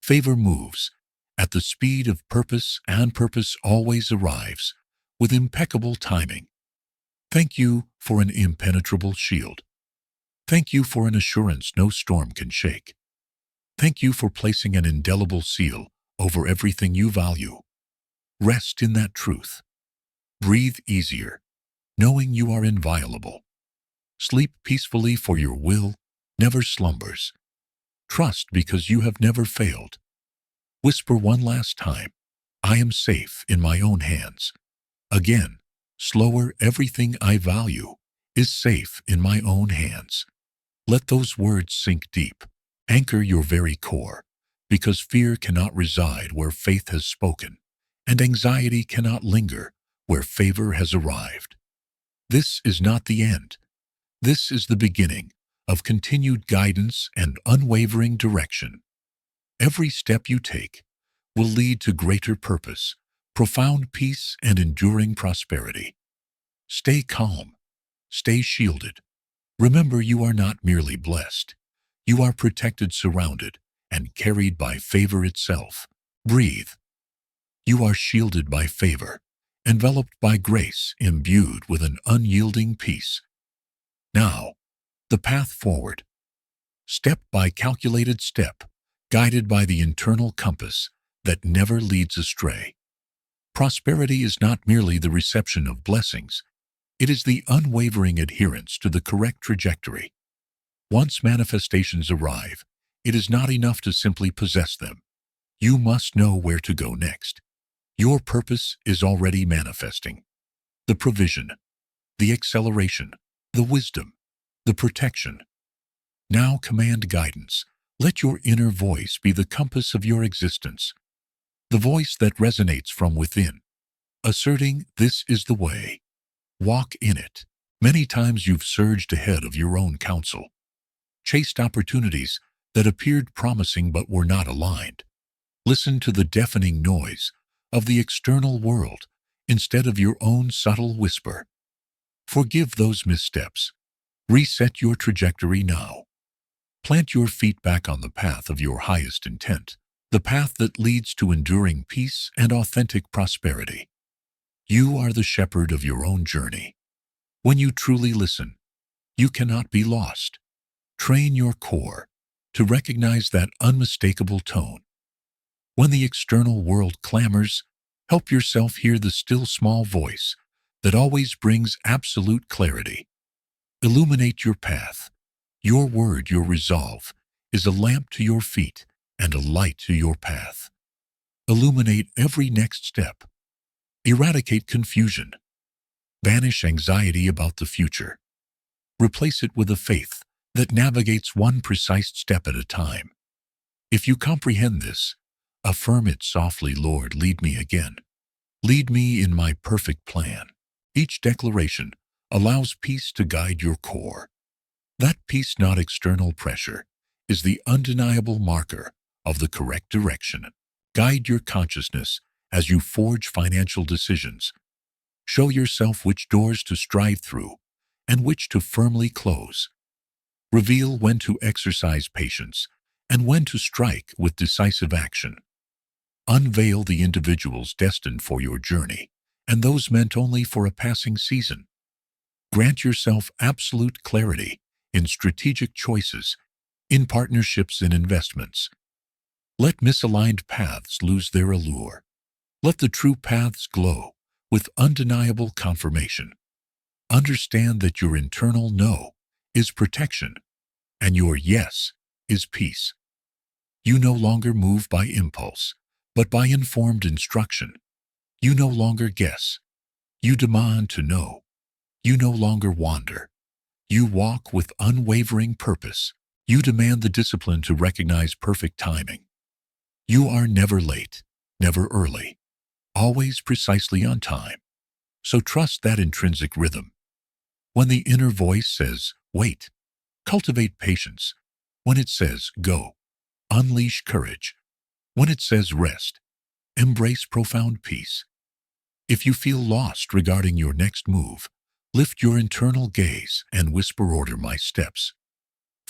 Favor moves at the speed of purpose, and purpose always arrives with impeccable timing. Thank you for an impenetrable shield. Thank you for an assurance no storm can shake. Thank you for placing an indelible seal over everything you value. Rest in that truth. Breathe easier, knowing you are inviolable. Sleep peacefully, for your will never slumbers. Trust because you have never failed. Whisper one last time, I am safe in my own hands. Again, slower, everything I value is safe in my own hands. Let those words sink deep. Anchor your very core, because fear cannot reside where faith has spoken, and anxiety cannot linger where favor has arrived. This is not the end. This is the beginning of continued guidance and unwavering direction. Every step you take will lead to greater purpose, profound peace, and enduring prosperity. Stay calm. Stay shielded. Remember, you are not merely blessed. You are protected, surrounded, and carried by favor itself. Breathe. You are shielded by favor, enveloped by grace, imbued with an unyielding peace. Now, the path forward. Step by calculated step, guided by the internal compass that never leads astray. Prosperity is not merely the reception of blessings. It is the unwavering adherence to the correct trajectory. Once manifestations arrive, it is not enough to simply possess them. You must know where to go next. Your purpose is already manifesting. The provision, the acceleration, the wisdom, the protection. Now command guidance. Let your inner voice be the compass of your existence, the voice that resonates from within, asserting, this is the way. Walk in it. Many times you've surged ahead of your own counsel, chased opportunities that appeared promising but were not aligned. Listen to the deafening noise of the external world instead of your own subtle whisper. Forgive those missteps. Reset your trajectory now. Plant your feet back on the path of your highest intent, the path that leads to enduring peace and authentic prosperity. You are the shepherd of your own journey. When you truly listen, you cannot be lost. Train your core to recognize that unmistakable tone. When the external world clamors, help yourself hear the still small voice that always brings absolute clarity. Illuminate your path. Your word, your resolve, is a lamp to your feet and a light to your path. Illuminate every next step. Eradicate confusion. Banish anxiety about the future. Replace it with a faith that navigates one precise step at a time. If you comprehend this, affirm it softly, Lord, lead me again. Lead me in my perfect plan. Each declaration allows peace to guide your core. That peace, not external pressure, is the undeniable marker of the correct direction. Guide your consciousness as you forge financial decisions. Show yourself which doors to stride through and which to firmly close. Reveal when to exercise patience and when to strike with decisive action. Unveil the individuals destined for your journey and those meant only for a passing season. Grant yourself absolute clarity in strategic choices, in partnerships and investments. Let misaligned paths lose their allure. Let the true paths glow with undeniable confirmation. Understand that your internal no is protection and your yes is peace. You no longer move by impulse, but by informed instruction. You no longer guess. You demand to know. You no longer wander. You walk with unwavering purpose. You demand the discipline to recognize perfect timing. You are never late, never early, always precisely on time. So trust that intrinsic rhythm. When the inner voice says, wait, cultivate patience. When it says, go, unleash courage. When it says, rest, embrace profound peace. If you feel lost regarding your next move, lift your internal gaze and whisper, order my steps.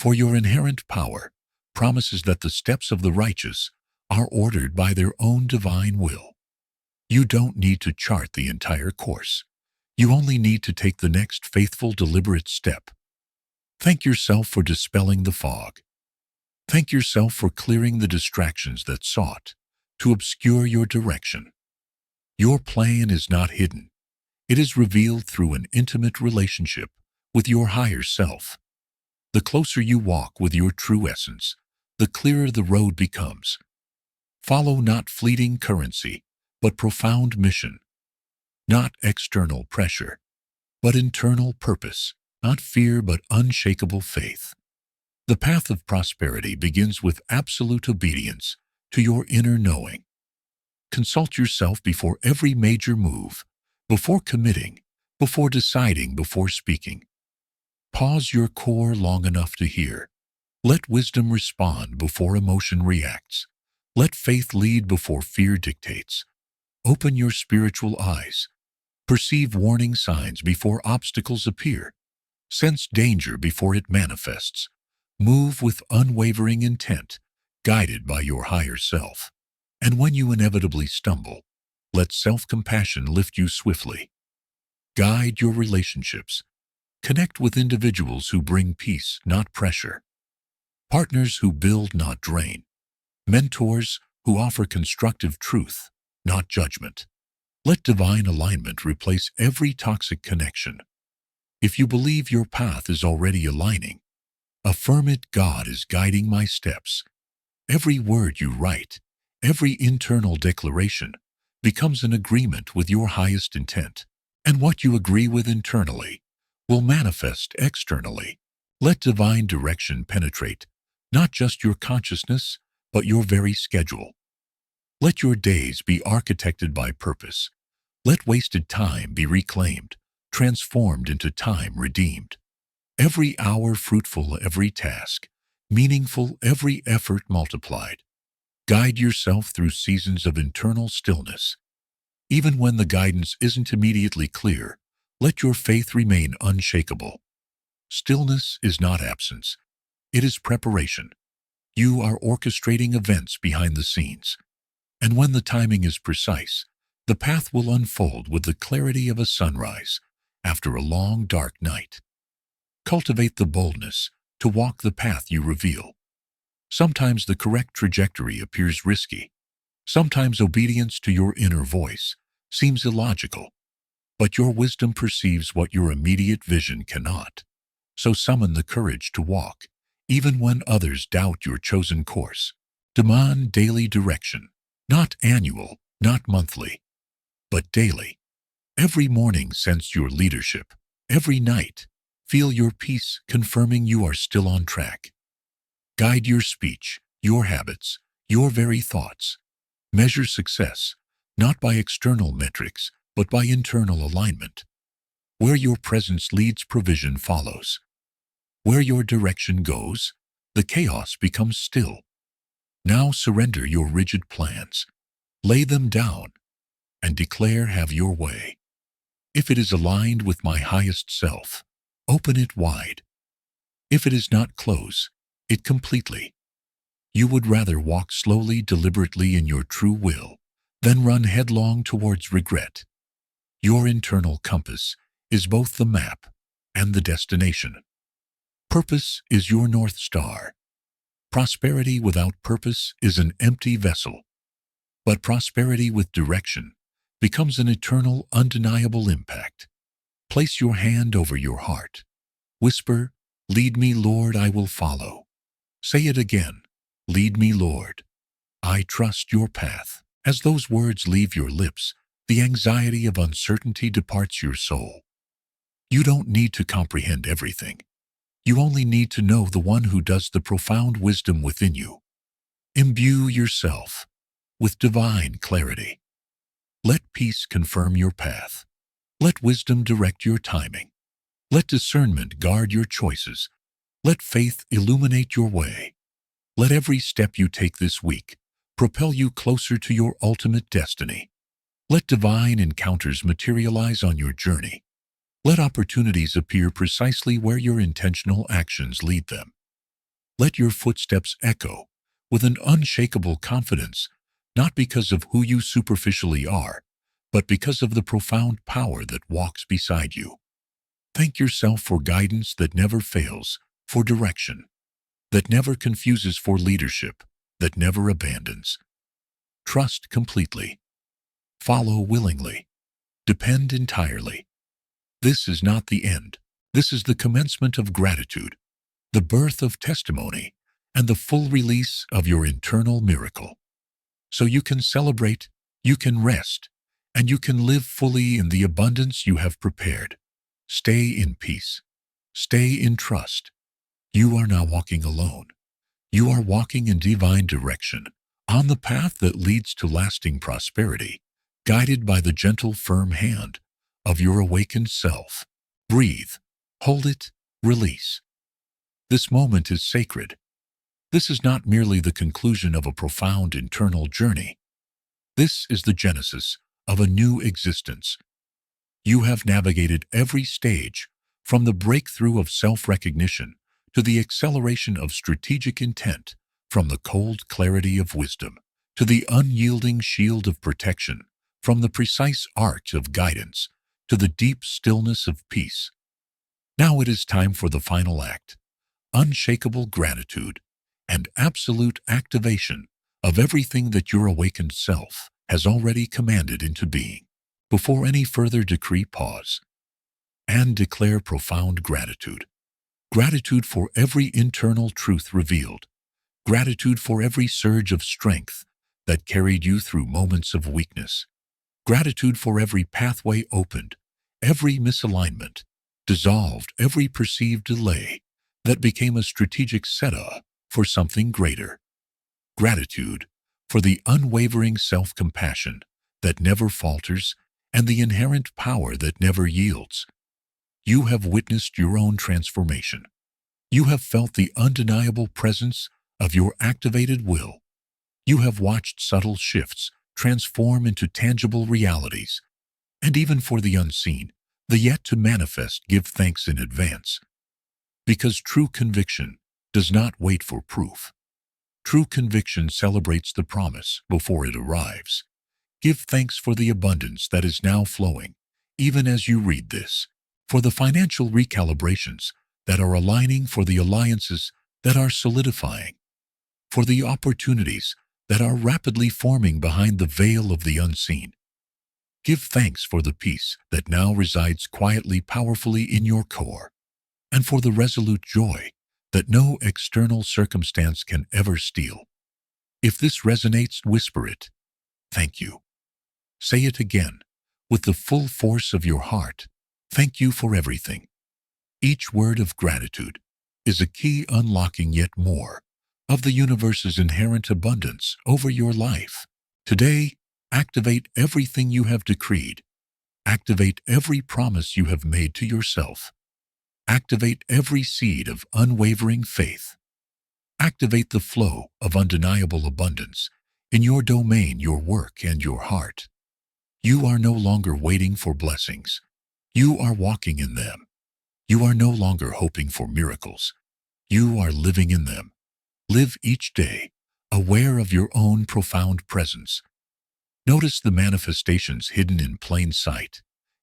For your inherent power promises that the steps of the righteous are ordered by their own divine will. You don't need to chart the entire course. You only need to take the next faithful, deliberate step. Thank yourself for dispelling the fog. Thank yourself for clearing the distractions that sought to obscure your direction. Your plan is not hidden. It is revealed through an intimate relationship with your higher self. The closer you walk with your true essence, the clearer the road becomes. Follow not fleeting currency, but profound mission. Not external pressure, but internal purpose. Not fear, but unshakable faith. The path of prosperity begins with absolute obedience to your inner knowing. Consult yourself before every major move, before committing, before deciding, before speaking. Pause your core long enough to hear. Let wisdom respond before emotion reacts. Let faith lead before fear dictates. Open your spiritual eyes. Perceive warning signs before obstacles appear. Sense danger before it manifests. Move with unwavering intent, guided by your higher self. And when you inevitably stumble, let self-compassion lift you swiftly. Guide your relationships. Connect with individuals who bring peace, not pressure. Partners who build, not drain. Mentors who offer constructive truth, not judgment. Let divine alignment replace every toxic connection. If you believe your path is already aligning, affirm it. God is guiding my steps. Every word you write, every internal declaration becomes an agreement with your highest intent. And what you agree with internally will manifest externally. Let divine direction penetrate not just your consciousness, but your very schedule. Let your days be architected by purpose. Let wasted time be reclaimed, transformed into time redeemed. Every hour fruitful, every task meaningful, every effort multiplied. Guide yourself through seasons of internal stillness. Even when the guidance isn't immediately clear, let your faith remain unshakable. Stillness is not absence. It is preparation. You are orchestrating events behind the scenes. And when the timing is precise, the path will unfold with the clarity of a sunrise after a long, dark night. Cultivate the boldness to walk the path you reveal. Sometimes the correct trajectory appears risky. Sometimes obedience to your inner voice seems illogical. But your wisdom perceives what your immediate vision cannot. So summon the courage to walk, even when others doubt your chosen course. Demand daily direction, not annual, not monthly, but daily. Every morning sense your leadership. Every night, feel your peace, confirming you are still on track. Guide your speech, your habits, your very thoughts. Measure success, not by external metrics, but by internal alignment. Where your presence leads, provision follows. Where your direction goes, the chaos becomes still. Now surrender your rigid plans. Lay them down and declare, have your way. If it is aligned with my highest self, open it wide. If it is not, close it completely. You would rather walk slowly, deliberately in your true will than run headlong towards regret. Your internal compass is both the map and the destination. Purpose is your North Star. Prosperity without purpose is an empty vessel. But prosperity with direction becomes an eternal, undeniable impact. Place your hand over your heart. Whisper, "Lead me, Lord, I will follow." Say it again, "Lead me, Lord. I trust your path." As those words leave your lips, the anxiety of uncertainty departs your soul. You don't need to comprehend everything. You only need to know the one who does the profound wisdom within you. Imbue yourself with divine clarity. Let peace confirm your path. Let wisdom direct your timing. Let discernment guard your choices. Let faith illuminate your way. Let every step you take this week propel you closer to your ultimate destiny. Let divine encounters materialize on your journey. Let opportunities appear precisely where your intentional actions lead them. Let your footsteps echo with an unshakable confidence, not because of who you superficially are, but because of the profound power that walks beside you. Thank yourself for guidance that never fails, for direction that never confuses, for leadership that never abandons. Trust completely. Follow willingly. Depend entirely. This is not the end. This is the commencement of gratitude, the birth of testimony, and the full release of your internal miracle. So you can celebrate, you can rest, and you can live fully in the abundance you have prepared. Stay in peace. Stay in trust. You are not walking alone. You are walking in divine direction, on the path that leads to lasting prosperity, guided by the gentle, firm hand of your awakened self. Breathe, hold it, release. This moment is sacred. This is not merely the conclusion of a profound internal journey. This is the genesis of a new existence. You have navigated every stage, from the breakthrough of self-recognition to the acceleration of strategic intent, from the cold clarity of wisdom to the unyielding shield of protection, from the precise art of guidance to the deep stillness of peace. Now it is time for the final act, unshakable gratitude and absolute activation of everything that your awakened self has already commanded into being. Before any further decree, pause and declare profound gratitude. Gratitude for every internal truth revealed. Gratitude for every surge of strength that carried you through moments of weakness. Gratitude for every pathway opened, every misalignment dissolved, every perceived delay that became a strategic setup for something greater. Gratitude for the unwavering self-compassion that never falters and the inherent power that never yields. You have witnessed your own transformation. You have felt the undeniable presence of your activated will. You have watched subtle shifts transform into tangible realities. And even for the unseen, the yet to manifest, give thanks in advance. Because true conviction does not wait for proof. True conviction celebrates the promise before it arrives. Give thanks for the abundance that is now flowing, even as you read this, for the financial recalibrations that are aligning, for the alliances that are solidifying, for the opportunities that are rapidly forming behind the veil of the unseen. Give thanks for the peace that now resides quietly, powerfully in your core, and for the resolute joy that no external circumstance can ever steal. If this resonates, whisper it. Thank you. Say it again, with the full force of your heart. Thank you for everything. Each word of gratitude is a key unlocking yet more of the universe's inherent abundance over your life. Today, activate everything you have decreed. Activate every promise you have made to yourself. Activate every seed of unwavering faith. Activate the flow of undeniable abundance in your domain, your work, and your heart. You are no longer waiting for blessings. You are walking in them. You are no longer hoping for miracles. You are living in them. Live each day, aware of your own profound presence. Notice the manifestations hidden in plain sight,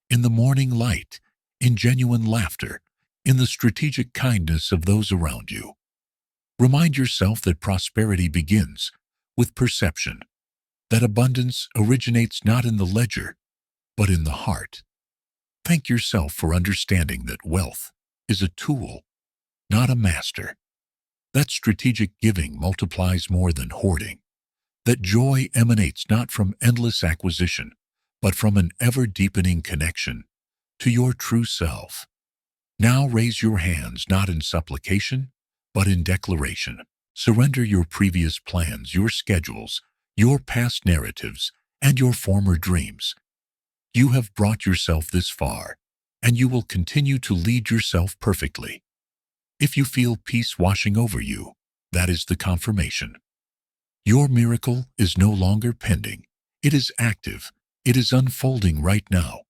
in the morning light, in genuine laughter, in the strategic kindness of those around you. Remind yourself that prosperity begins with perception, that abundance originates not in the ledger, but in the heart. Thank yourself for understanding that wealth is a tool, not a master. That strategic giving multiplies more than hoarding. That joy emanates not from endless acquisition, but from an ever-deepening connection to your true self. Now raise your hands not in supplication, but in declaration. Surrender your previous plans, your schedules, your past narratives, and your former dreams. You have brought yourself this far, and you will continue to lead yourself perfectly. If you feel peace washing over you, that is the confirmation. Your miracle is no longer pending. It is active. It is unfolding right now.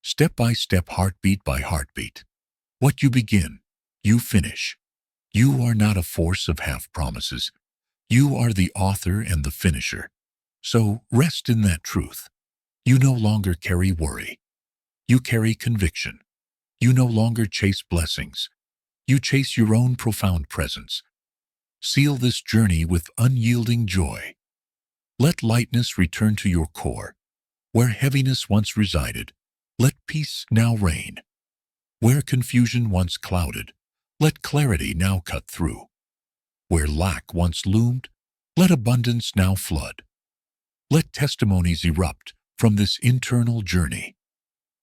Step by step, heartbeat by heartbeat. What you begin, you finish. You are not a force of half promises. You are the author and the finisher. So rest in that truth. You no longer carry worry. You carry conviction. You no longer chase blessings. You chase your own profound presence. Seal this journey with unyielding joy. Let lightness return to your core. Where heaviness once resided, let peace now reign. Where confusion once clouded, let clarity now cut through. Where lack once loomed, let abundance now flood. Let testimonies erupt from this internal journey.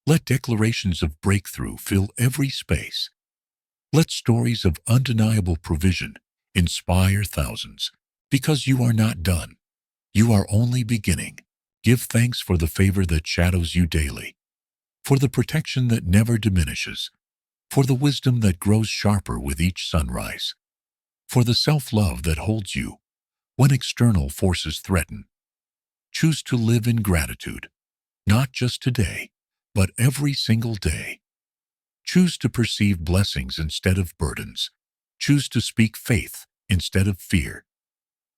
Let declarations of breakthrough fill every space. Let stories of undeniable provision inspire thousands. Because you are not done. You are only beginning. Give thanks for the favor that shadows you daily, for the protection that never diminishes, for the wisdom that grows sharper with each sunrise, for the self-love that holds you when external forces threaten. Choose to live in gratitude, not just today, but every single day. Choose to perceive blessings instead of burdens. Choose to speak faith instead of fear.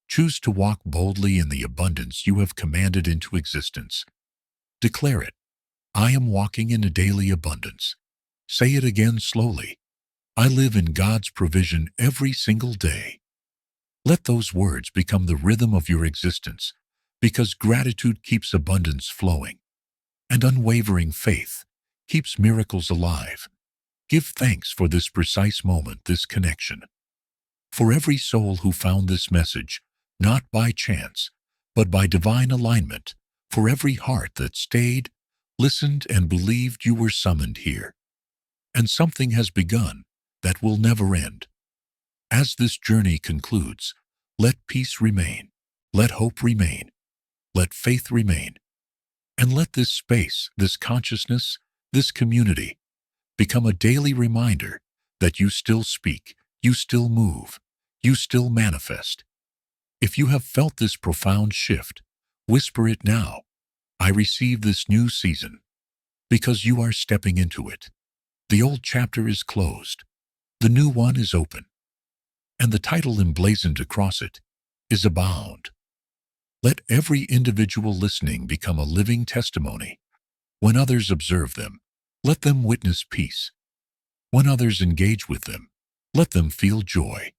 Choose to walk boldly in the abundance you have commanded into existence. Declare it. I am walking in a daily abundance. Say it again slowly. I live in God's provision every single day. Let those words become the rhythm of your existence, because gratitude keeps abundance flowing, and unwavering faith keeps miracles alive. Give thanks for this precise moment, this connection. For every soul who found this message, not by chance, but by divine alignment, for every heart that stayed, listened, and believed you were summoned here. And something has begun that will never end. As this journey concludes, let peace remain, let hope remain, let faith remain, and let this space, this consciousness, this community become a daily reminder that you still speak, you still move, you still manifest. If you have felt this profound shift, whisper it now. I receive this new season, because you are stepping into it. The old chapter is closed. The new one is open. And the title emblazoned across it is Abound. Let every individual listening become a living testimony. When others observe them, let them witness peace. When others engage with them, let them feel joy.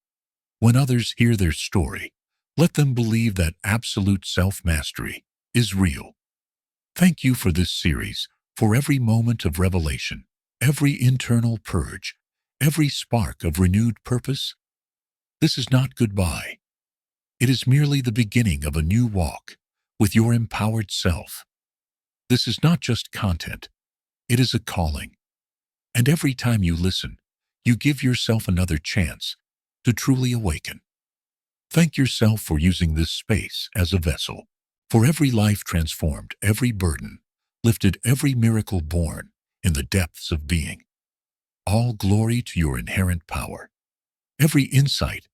When others hear their story, let them believe that absolute self-mastery is real. Thank you for this series, for every moment of revelation, every internal purge, every spark of renewed purpose. This is not goodbye. It is merely the beginning of a new walk with your empowered self. This is not just content. It is a calling. And every time you listen, you give yourself another chance to truly awaken. Thank yourself for using this space as a vessel. For every life transformed, every burden lifted, every miracle born in the depths of being. All glory to your inherent power. Every insight,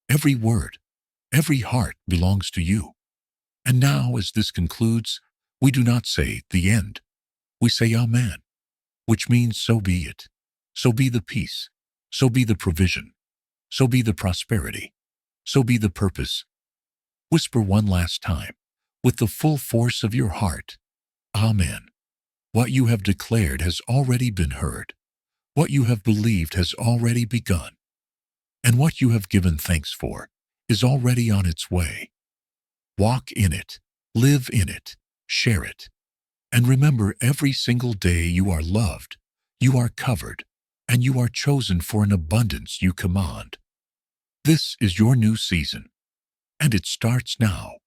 every word, every heart belongs to you. And now, as this concludes, we do not say the end. We say Amen, which means so be it. So be the peace. So be the provision. So be the prosperity. So be the purpose. Whisper one last time, with the full force of your heart. Amen. What you have declared has already been heard. What you have believed has already begun. And what you have given thanks for is already on its way. Walk in it, live in it, share it. And remember, every single day you are loved, you are covered, and you are chosen for an abundance you command. This is your new season, and it starts now.